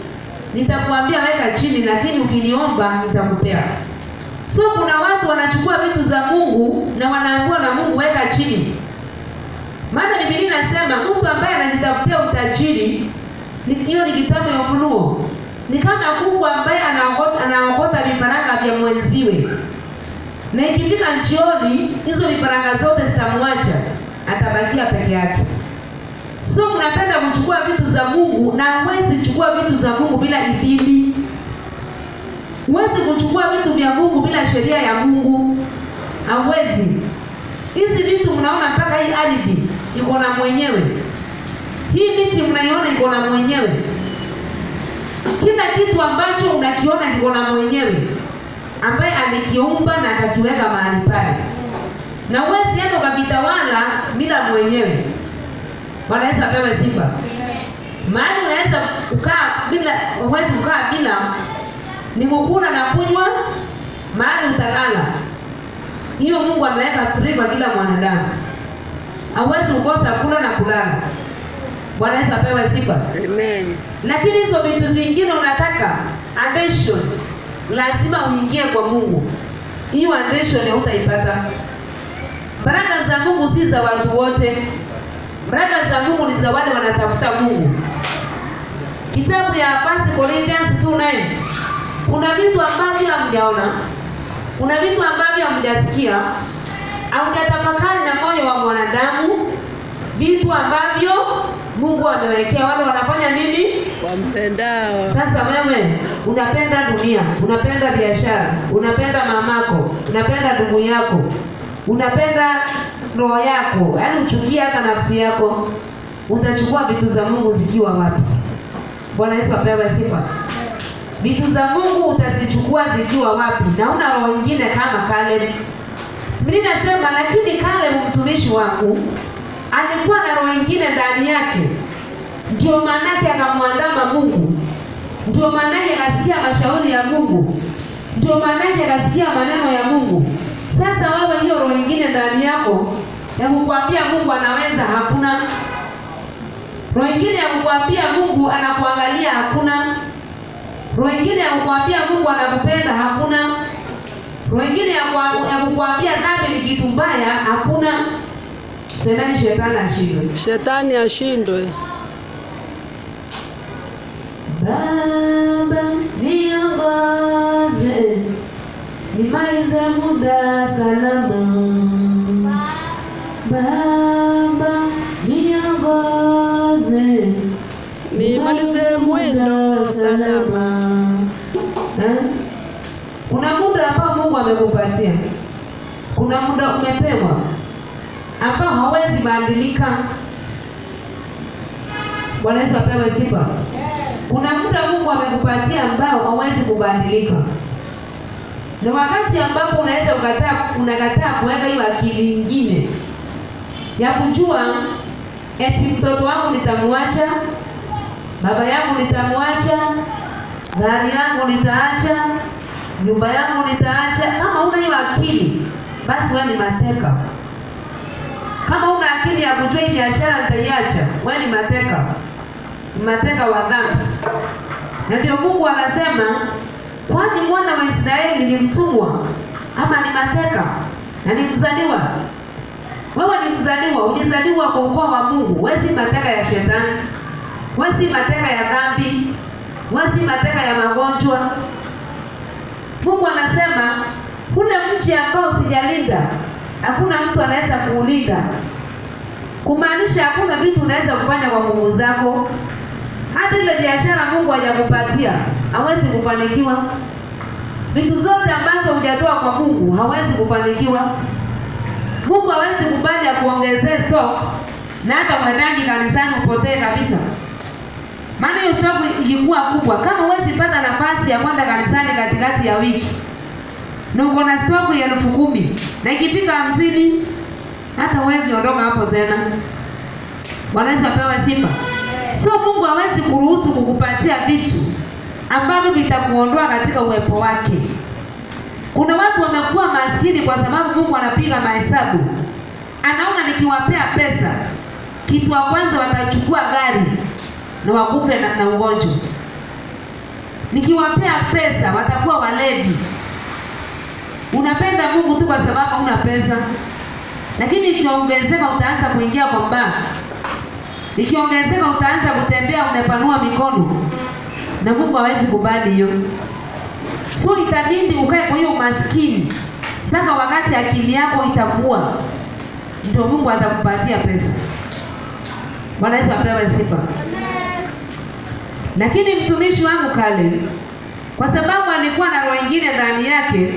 nitakwambia weka chini lakini ukiniomba nitakupea. So kuna watu wanachukua vitu za Mungu na wanaambiwa na Mungu weka chini. Maana Biblia inasema mtu ambaye anajitafutia utajiri, hiyo ni kitabu ya Ufunuo. Ni kama kuku ambaye anaokota vifaranga vya mwenziwe. Na ikifika jioni, hizo vifaranga zote zitamwacha, atabakia peke yake. So mnapenda kuchukua vitu za Mungu na huwezi kuchukua vitu za Mungu bila idhini. Huwezi kuchukua vitu vya Mungu bila sheria ya Mungu. Hauwezi. Hizi vitu mnaona mpaka hii ardhi iko na mwenyewe. Hii miti mnaiona iko na mwenyewe. Kila kitu ambacho unakiona kiko na mwenyewe ambaye alikiumba na akakiweka mahali pale. Na huwezi enda ukavitawala bila mwenyewe. Bwana Yesu apewe sifa. Mahali unaweza kukaa bila, huwezi kukaa bila ni kukula na kunywa, mahali utalala. Hiyo Mungu ameweka free kwa kila mwanadamu. Hauwezi kukosa kula na kulala. Bwana Yesu apewe sifa. Amen. Lakini hizo vitu zingine unataka addition, lazima uingie kwa Mungu. Hiyo addition hutaipata. Baraka za Mungu si za watu wote. Baraka za Mungu ni za wale wanatafuta Mungu. Kitabu ya 1 Corinthians 2:9. Kuna vitu ambavyo hamjaona, kuna vitu ambavyo hamjasikia, hamjatafakari na moyo wa mwanadamu, vitu ambavyo Mungu amewekea wale wanafanya nini? Wampendao. Sasa wewe unapenda dunia, unapenda biashara, unapenda mamako, unapenda ndugu yako, unapenda roho yako, yaani uchukia hata nafsi yako, utachukua vitu za Mungu zikiwa wapi? Bwana Yesu apewe sifa. Vitu za Mungu utazichukua zikiwa wapi? Na una roho nyingine kama Caleb. Mimi nasema lakini Caleb mtumishi wangu alikuwa na roho nyingine ndani yake. Ndio maana yake akamwandama Mungu. Ndio maana yake akasikia mashauri ya Mungu. Ndio maana yake akasikia maneno ya Mungu. Sasa wewe hiyo roho nyingine ndani yako ya kukwambia Mungu anaweza, hakuna. Roho nyingine ya kukwambia Mungu anakuangalia, hakuna. Roho nyingine ya kukwambia Mungu anakupenda, hakuna. Roho nyingine ya kukwambia dhambi ni kitu mbaya, hakuna. Sasa shetani ashindwe. Shetani ashindwe. Baba niongoze, nimalize muda salama. Baba niongoze, nimalize mwendo salama. Kuna muda ambao Mungu amekupatia. Kuna muda umepewa ambao hawezi badilika. Bwana Yesu apewe sifa. Kuna muda Mungu amekupatia ambao hawezi kubadilika. Na wakati ambapo unaweza unakataa kuweka hiyo akili nyingine ya kujua eti mtoto wangu nitamwacha, baba yangu nitamwacha, gari yangu nitaacha, nyumba yangu nitaacha. Kama una hiyo akili, basi wewe ni mateka. Kama una akili ya kujua hii biashara nitaiacha, wewe ni mateka. Ni mateka wa dhambi. Na ndio Mungu anasema, kwani mwana wa Israeli ni mtumwa ama ni mateka? Na ni mzaliwa. Wewe ni mzaliwa, ulizaliwa kwa ukoo wa Mungu. Wewe si mateka ya shetani. Wewe si mateka ya dhambi. Wewe si mateka ya magonjwa. Mungu anasema, kuna mji ambao sijalinda, hakuna mtu anaweza kuulinda. Kumaanisha hakuna vitu unaweza kufanya kwa nguvu zako. Hata ile biashara Mungu hajakupatia, hawezi kufanikiwa. Vitu zote ambazo hujatoa kwa Mungu, hawezi kufanikiwa. Mungu hawezi kubali kuongezea stock na hata mwendaji kanisani upotee kabisa. Maana hiyo stock ilikuwa kubwa. Kama huwezi pata nafasi ya kwenda kanisani katikati ya wiki, na uko na stock ya 10,000 na ikifika 50, hata huwezi ondoka hapo tena. Bwana Yesu apewe sifa. So Mungu hawezi kuruhusu kukupatia vitu ambavyo vitakuondoa katika uwepo wake. Kuna watu wamekuwa maskini kwa sababu Mungu anapiga mahesabu. Anaona nikiwapea pesa, kitu wa kwanza watachukua gari na wakufe na ugonjwa. Nikiwapea pesa watakuwa walevi. Unapenda Mungu tu kwa sababu una pesa. Lakini ikiongezeka utaanza kuingia kwa mbaya. Ikiongezeka utaanza kutembea umepanua mikono. Na Mungu hawezi kubali hiyo. So itabidi ukae kwa hiyo maskini mpaka wakati akili yako itakuwa, ndio Mungu atakupatia pesa. Bwana Yesu apewe sifa. Lakini mtumishi wangu Caleb, kwa sababu alikuwa na roho nyingine ndani yake,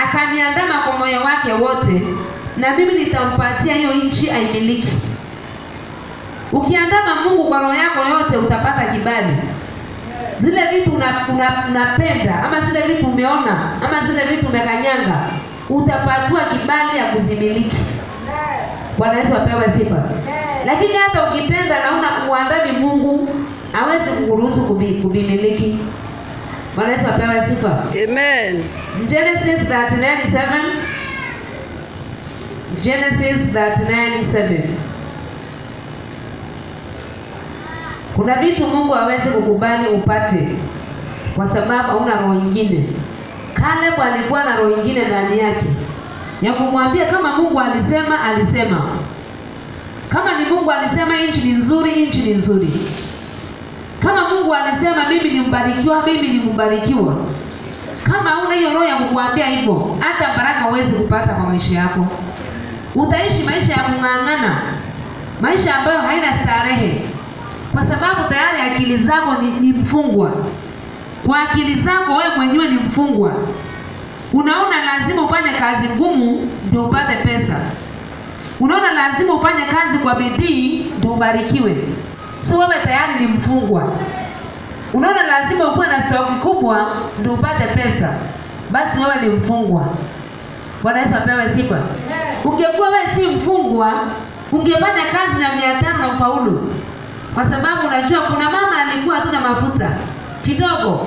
akaniandama kwa moyo wake wote, na mimi nitampatia hiyo nchi aimiliki. Ukiandama Mungu kwa roho yako yote utapata kibali. Zile vitu unapenda ama zile vitu umeona ama zile vitu umekanyanga, utapatiwa kibali ya kuzimiliki. Bwana Yesu apewe sifa. Lakini hata ukipenda na uandami Mungu, hawezi kukuruhusu kubimiliki. Bwana Yesu apewe sifa. Amen. Genesis 39:7. Genesis 39:7. Kuna vitu Mungu hawezi kukubali upate kwa sababu hauna roho nyingine. Caleb alikuwa na roho nyingine ndani yake ya kumwambia kama Mungu alisema, alisema. Kama ni Mungu alisema inchi ni nzuri, inchi ni nzuri. Kama Mungu Mungu alisema mimi ni mbarikiwa, mimi ni mbarikiwa. Kama una hiyo roho ya kukuambia hivyo, hata baraka huwezi kupata kwa maisha yako. Utaishi maisha ya kung'ang'ana, maisha ambayo haina starehe, kwa sababu tayari akili zako ni mfungwa. Kwa akili zako wewe mwenyewe ni mfungwa. Unaona lazima ufanye kazi ngumu ndio upate pesa. Unaona lazima ufanye kazi kwa bidii ndio ubarikiwe. So wewe tayari ni mfungwa. Unaona lazima ukuwe na stock kubwa ndio upate pesa. Basi wewe ni mfungwa. Bwana Yesu apewe sifa. Ungekuwa wewe si mfungwa, ungefanya kazi na 500 na ufaulu. Kwa sababu unajua kuna mama alikuwa hatuna mafuta kidogo.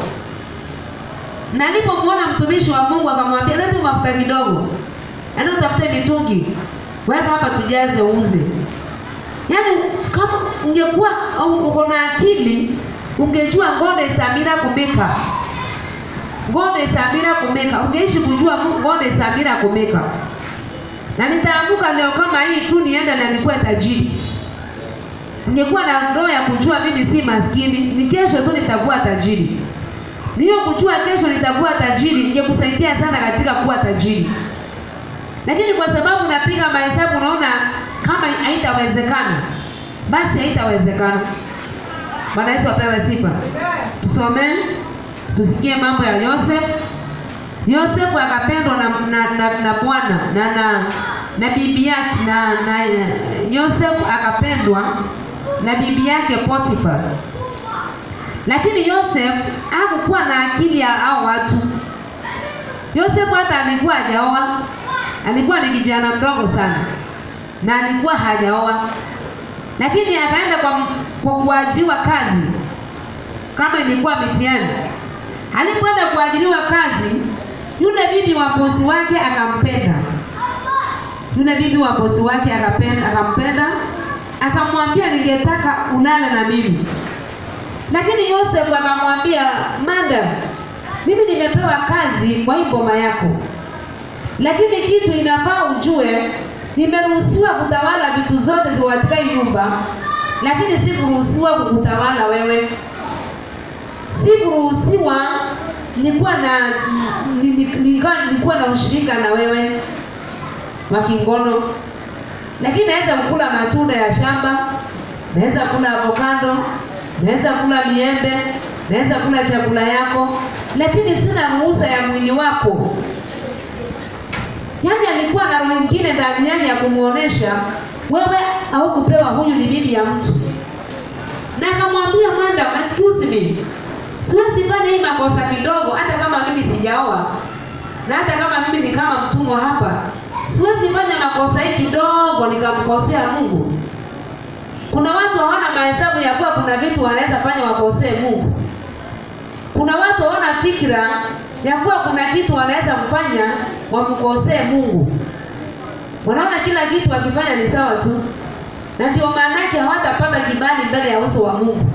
Na nilipomuona mtumishi wa Mungu akamwambia leta mafuta kidogo. Yaani utafute mitungi. Weka hapa tujaze uuze. Yaani kama ungekuwa uko na akili, ungejua ngode Samira kumeka. Ngode Samira kumeka. Ungeishi kujua ngode Samira kumeka. Na nitaamka leo kama hii tu nienda na nikuwe tajiri. Ningekuwa na roho ya kujua mimi si maskini, ni kesho tu nitakuwa tajiri. Niyo kujua kesho nitakuwa tajiri, ningekusaidia sana katika kuwa tajiri. Lakini kwa sababu unapiga mahesabu unaona kama haitawezekana, basi haitawezekana. Bwana Yesu apewe sifa. Tusome, tusikie mambo ya Yosef. Yosef akapendwa na Bwana na bibi yake na Yosef akapendwa na bibi yake Potifa. Lakini Yosef hakukuwa na akili ya hao watu. Yosef hata alikuwa hajaoa. Alikuwa ni kijana mdogo sana. Na alikuwa hajaoa. Lakini akaenda kwa kuajiriwa kazi. Kama ilikuwa mitihani. Alipoenda kuajiriwa kazi, yule bibi wa bosi wake akampenda. Yule bibi wa bosi wake akampenda. Akamwambia ningetaka ulale na mimi. Lakini Yosef akamwambia, "Manda, mimi nimepewa kazi kwa hii boma yako. Lakini kitu inafaa ujue, nimeruhusiwa kutawala vitu zote katika hii nyumba, lakini si kuruhusiwa kukutawala wewe. Si kuruhusiwa nilikuwa na ushirika na wewe wa kingono. Lakini naweza kukula matunda ya shamba, naweza kula avocado, naweza kula miembe, naweza kula chakula yako, lakini sina ruhusa ya mwili wako." Yaani alikuwa na roho nyingine ndani yake ya kumuonesha wewe haukupewa, huyu ni bibi ya mtu. Na akamwambia, "Manda, excuse me. Siwezi fanya hii makosa kidogo hata kama mimi sijaoa. Na hata kama mimi ni kama mtumwa hapa. Siwezi fanya makosa hii kidogo nikamkosea Mungu." Kuna watu hawana mahesabu ya kuwa kuna vitu wanaweza fanya wakosee Mungu. Kuna watu hawana fikra ya kuwa kuna kitu wanaweza kufanya wamkosee Mungu. Wanaona kila kitu wakifanya ni sawa tu. Na ndio maana yake hawatapata kibali mbele ya uso wa Mungu.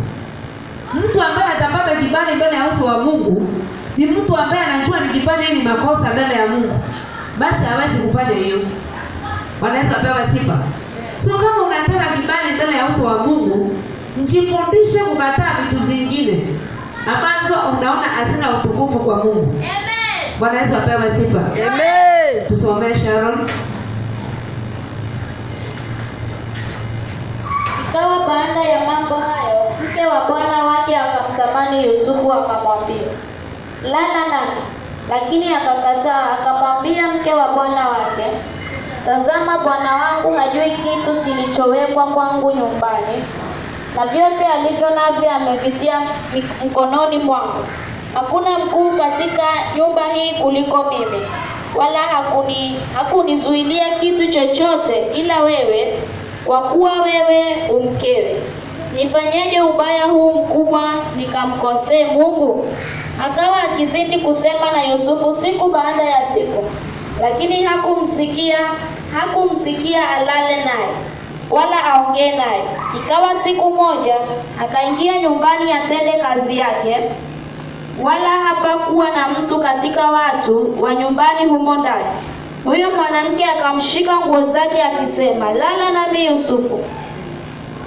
Mtu ambaye atapata kibali mbele ya uso wa Mungu ni mtu ambaye anajua nikifanya hii ni makosa mbele ya Mungu, basi hawezi kufanya hiyo. Bwana Yesu apewe sifa. So kama unataka kibali mbele ya uso wa Mungu, njifundishe kukataa vitu zingine ambazo unaona hazina utukufu kwa Mungu. Amen. Bwana Yesu apewe sifa. Amen. Tusomee Sharon. Ikawa baada ya mambo hayo, mke wa bwana wake akamtamani Yusufu akamwambia, "Lala nami." Lakini akakataa, akamwambia mke wa bwana wake, "Tazama, bwana wangu hajui kitu kilichowekwa kwangu nyumbani, na vyote alivyo navyo amevitia mkononi mwangu. Hakuna mkuu katika nyumba hii kuliko mimi, wala hakunizuilia kitu chochote ila wewe, kwa kuwa wewe umkewe. Nifanyeje ubaya huu mkubwa nikamkosee Mungu?" Akawa akizidi kusema na Yusufu siku baada ya siku, lakini hakumsikia alale naye wala aongee naye. Ikawa siku moja akaingia nyumbani atende kazi yake, wala hapakuwa na mtu katika watu wa nyumbani humo ndani. Huyo mwanamke akamshika nguo zake akisema, "Lala nami Yusufu."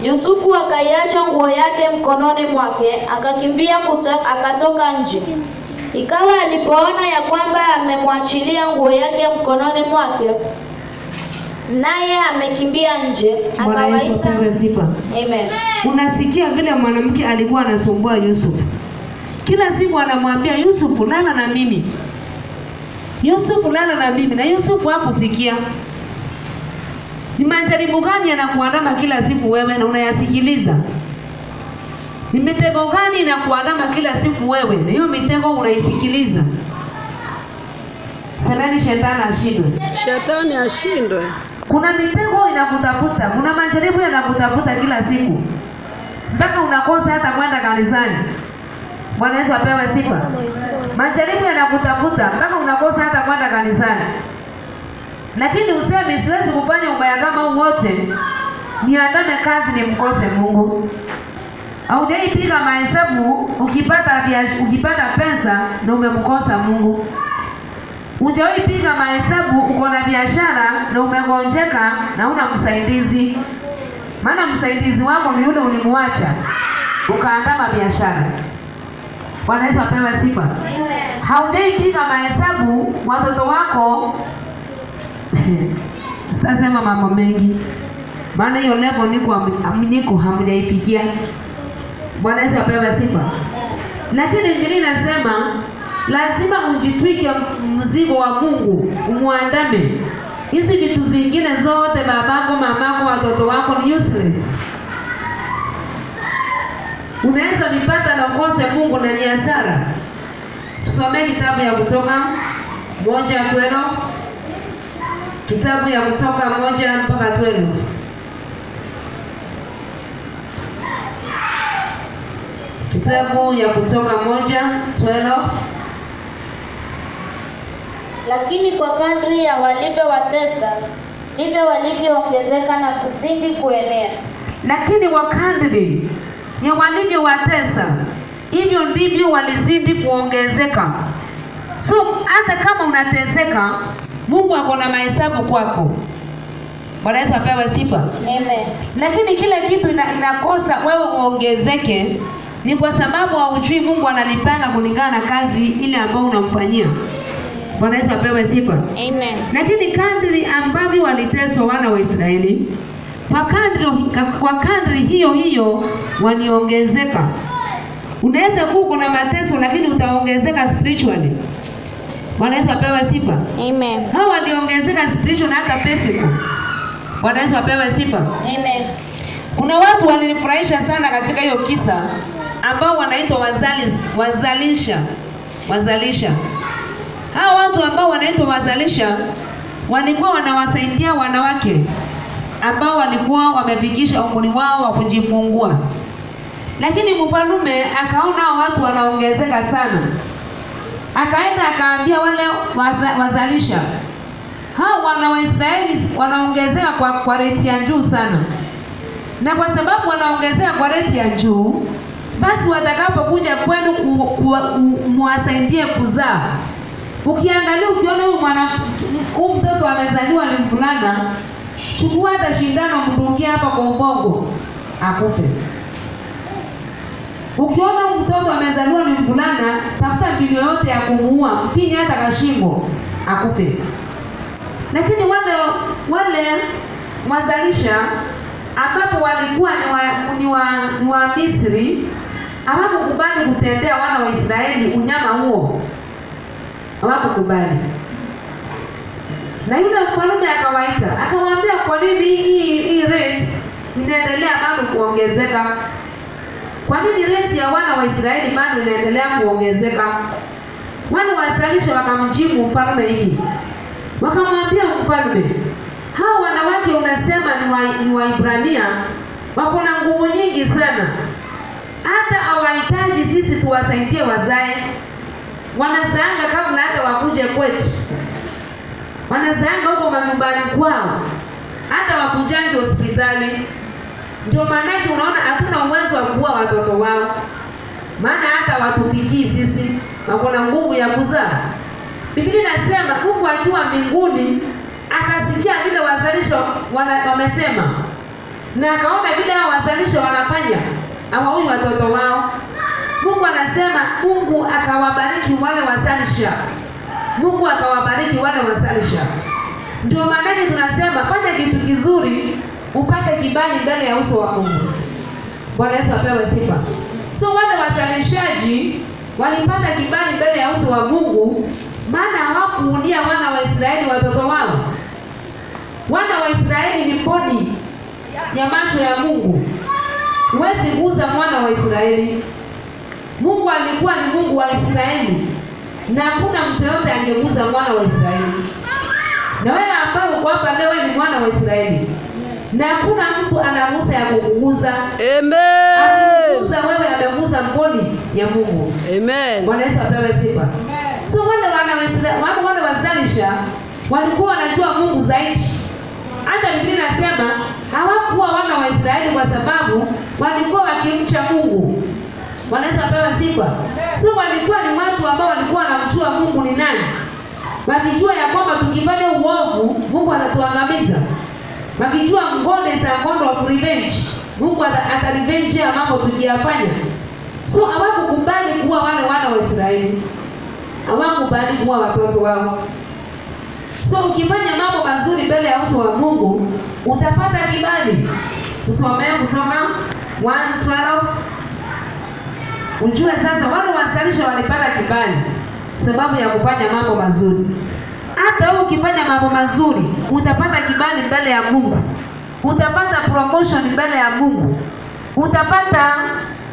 Yusufu akaiacha nguo yake mkononi mwake, akakimbia akatoka nje. Ikawa alipoona ya kwamba amemwachilia nguo yake mkononi mwake, naye amekimbia nje, akawaita. Amen. Unasikia vile mwanamke alikuwa anasumbua Yusufu. Kila siku anamwambia Yusufu, lala na mimi. Yusufu, lala na mimi. Na Yusufu hakusikia. Ni majaribu gani yanakuandama kila siku wewe na unayasikiliza? Ni mitego gani inakuandama kila siku wewe na hiyo mitego unaisikiliza? Semeni shetani ashindwe. Shetani ashindwe. Kuna mitego inakutafuta, kuna majaribu yanakutafuta kila siku. Mpaka unakosa hata kwenda kanisani. Bwana Yesu apewe sifa. Majaribu yanakutafuta mpaka unakosa hata kwenda kanisani. Lakini useme siwezi kufanya ubaya kama huu wote. Niandame kazi nimkose Mungu. Haujaipiga mahesabu ukipata pesa na umemkosa Mungu. Hujawahi piga mahesabu uko na biashara na umegonjeka na una msaidizi. Maana msaidizi wako ni yule ulimwacha ukaandama biashara. Bwana Yesu apewe sifa. Haujai piga mahesabu watoto wako. Sasa sema mambo mengi. Maana hiyo level niko hamjaipigia. Bwana Yesu apewe sifa. Lakini Biblia inasema lazima ujitwike mzigo wa Mungu, umuandame. Hizi vitu zingine zote, babako, mamako, watoto wako ni useless. Unaweza vipata na ukose Mungu na ni hasara. Tusomee kitabu ya Kutoka 1:12. Kitabu ya Kutoka 1 mpaka 12. Kitabu ya Kutoka 1:12. Lakini kwa kadri ya walivyowatesa, ndivyo walivyoongezeka na kuzidi kuenea. Lakini kwa kadri ya walivyowatesa, hivyo ndivyo walizidi kuongezeka. So hata kama unateseka, Mungu ako na mahesabu kwako. Bwana Yesu apewe sifa. Amen. Lakini kila kitu inakosa wewe uongezeke ni kwa sababu haujui Mungu analipanga kulingana na kazi ile ambayo unamfanyia. Bwana Yesu apewe sifa. Amen. Lakini kadri ambavyo waliteswa wana wa Israeli, kwa kadri hiyo hiyo waliongezeka. Unaweza kuwa kuna mateso lakini utaongezeka spiritually. Bwana Yesu apewe sifa. Amen. Hao waliongezeka spiritually hata physical. Bwana Yesu apewe sifa. Amen. Kuna watu walinifurahisha sana katika hiyo kisa ambao wanaitwa wazalisha. Hao watu ambao wanaitwa wazalisha walikuwa wanawasaidia wanawake ambao walikuwa wamefikisha umri wao wa kujifungua. Lakini mfalme akaona hao watu wanaongezeka sana. Akaenda akaambia wale wazalisha, hao wana wa Israeli wanaongezeka kwa rate ya juu sana. Na kwa sababu wanaongezeka kwa rate ya juu, basi watakapokuja kwenu muwasaidie kuzaa. Ukiangalia ukiona huyu mtoto amezaliwa ni mvulana, chukua hata shindano mdungie hapa kwa ubongo akufe. Ukiona huyu mtoto amezaliwa ni mvulana, tafuta mbinu yote ya kumuua, mfinye hata kashingo akufe. Lakini wale wazalisha ambapo walikuwa ni wa Misri, hawakukubali kutendea wana wa Israeli unyama huo. Hawakukubali. Na yule mfalme akawaita, akamwambia kwa nini hii rate inaendelea bado kuongezeka? Kwa nini rate ya wana wa Israeli bado inaendelea kuongezeka? Wana wazalisha wakamjibu mfalme hivi. Wakamwambia mfalme, hao wanawake unasema ni Waibrania wako na nguvu nyingi sana. Hata hawahitaji sisi tuwasaidie wazae. Wanazaanga kabla hata wakuje kwetu. Wanazaanga huko manyumbani kwao. Hata wakujange hospitali. Ndio maana unaona hatuna uwezo wa kuua watoto wao. Maana hata watufikii sisi wako na nguvu ya kuzaa. Biblia inasema Mungu akiwa mbinguni akasikia vile wazalisha wamesema. na akaona vile hao wazalisha wanafanya hawaui watoto wao. Mungu anasema Mungu akawabariki wale wazalisha. Mungu akawabariki wale wazalisha. Ndio maana tunasema fanya kitu kizuri upate kibali mbele ya uso wa Mungu. Bwana Yesu apewe sifa. So wale wazalishaji walipata kibali mbele ya uso wa Mungu, maana hawakuulia wana wa Israeli watoto wao. Wana wa Israeli ni poni ya macho ya Mungu. Huwezi guza mwana wa Israeli. Mungu alikuwa ni Mungu wa Israeli, na hakuna mtu yote angeguza mwana wa Israeli. Na wewe ambao uko hapa leo ni mwana wa Israeli, na hakuna mtu anagusa ya kukuguza. Amen. Akiguza wewe ameguza mkono ya Mungu. Amen. Bwana Yesu apewe sifa. So wale wazalisha walikuwa wanajua Mungu zaidi. Hata Biblia inasema hawakuwa wana wa Israeli kwa sababu walikuwa wakimcha Mungu. Bwana Yesu apewe sifa. So walikuwa ni watu ambao walikuwa wanamjua Mungu ni nani. Wakijua ya kwamba tukifanya uovu Mungu anatuangamiza. Wakijua God of revenge. Mungu atarevenge ya mambo tukiyafanya. So hawakukubali kuwa wale wana wa Israeli. Hawakubali kuwa watoto wao. So ukifanya mambo mazuri mbele ya uso wa Mungu utapata kibali. Tusomee Kutoka 1:12. Ujue sasa wale wazalisha walipata kibali sababu ya kufanya mambo mazuri. Hata wewe ukifanya mambo mazuri utapata kibali mbele ya Mungu. Utapata promotion mbele ya Mungu. Utapata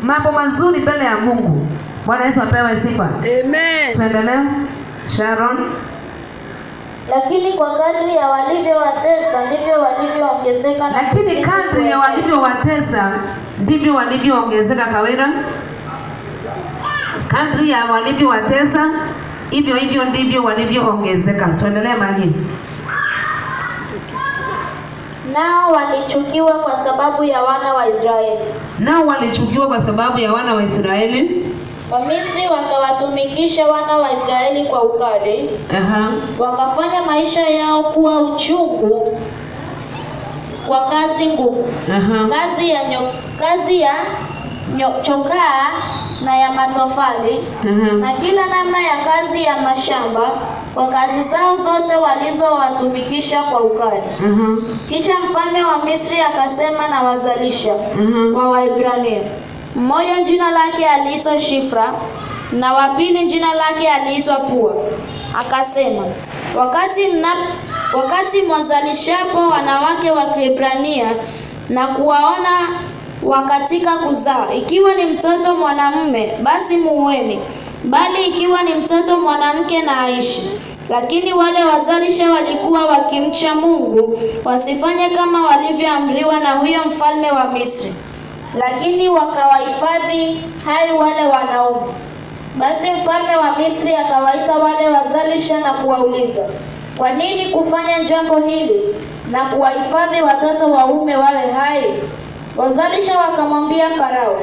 mambo mazuri mbele ya Mungu. Bwana Yesu apewe sifa. Amen. Tuendelee. Sharon. Lakini kwa kadri ya walivyowatesa ndivyo walivyoongezeka. Lakini kadri ya walivyowatesa ndivyo walivyoongezeka. Kawira. Kadri ya walivyowatesa hivyo ndivyo walivyoongezeka. Tuendelee Maji. Nao walichukiwa kwa sababu ya wana wa Israeli. Nao walichukiwa kwa sababu ya wana wa Israeli. Wamisri wakawatumikisha wana wa Israeli kwa ukali. Wakafanya maisha yao kuwa uchungu kwa kazi ngumu. Kazi ya chokaa na ya matofali na kila namna ya kazi ya mashamba, kwa kazi zao zote walizowatumikisha kwa ukali. Kisha mfalme wa Misri akasema na wazalisha wa Waebrania. Mmoja jina lake aliitwa Shifra na wa pili jina lake aliitwa Pua. Akasema, wakati mwazalishapo wanawake wa Kiebrania na kuwaona wakatika kuzaa, ikiwa ni mtoto mwanamume basi muueni, bali ikiwa ni mtoto mwanamke na aishi. Lakini wale wazalisha walikuwa wakimcha Mungu, wasifanye kama walivyoamriwa na huyo mfalme wa Misri, lakini wakawahifadhi hai wale wanaume. Basi mfalme wa Misri akawaita wale wazalisha na kuwauliza, kwa nini kufanya jambo hili na kuwahifadhi watoto waume wawe hai? Wazalisha wakamwambia Farao,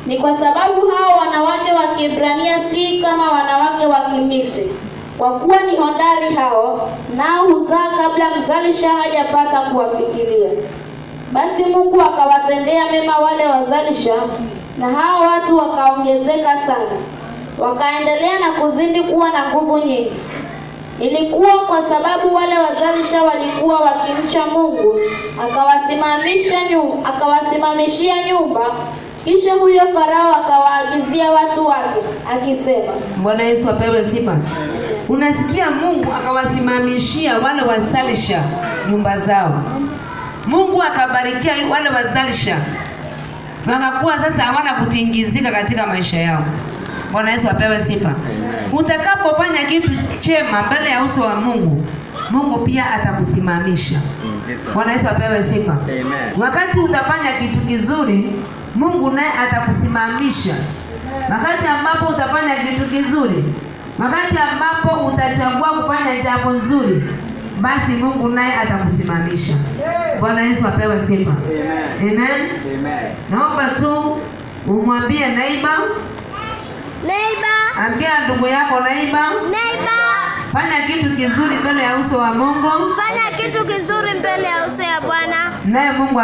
ni kwa sababu hao wanawake wa Kiebrania si kama wanawake wa Kimisri, kwa kuwa ni hodari hao, nao huzaa kabla mzalisha hajapata kuwafikiria. Basi Mungu akawatendea mema wale wazalisha, na hao watu wakaongezeka sana, wakaendelea na kuzidi kuwa na nguvu nyingi. Ilikuwa kwa sababu wale wazalisha walikuwa wakimcha Mungu, akawasimamishia nyumba. Kisha huyo Farao akawaagizia watu wake akisema. Bwana Yesu apewe sifa. Unasikia, Mungu akawasimamishia wale wazalisha nyumba zao. Mungu akabarikia wale wazalisha, wakakuwa sasa hawana kutingizika katika maisha yao. Bwana Yesu apewe sifa. Utakapofanya kitu chema mbele ya uso wa Mungu, Mungu pia atakusimamisha. Bwana Yesu apewe sifa. Amen. Wakati utafanya kitu kizuri, Mungu naye atakusimamisha. Wakati ambapo utafanya kitu kizuri, wakati ambapo utachagua kufanya jambo nzuri, basi Mungu naye atakusimamisha. Bwana Yesu apewe sifa. Amen. Amen. Amen. Naomba tu umwambie neighbor, ambia ndugu yako neighbor, fanya kitu kizuri mbele ya uso wa Mungu. Fanya kitu kizuri mbele ya uso ya Bwana. Naye Mungu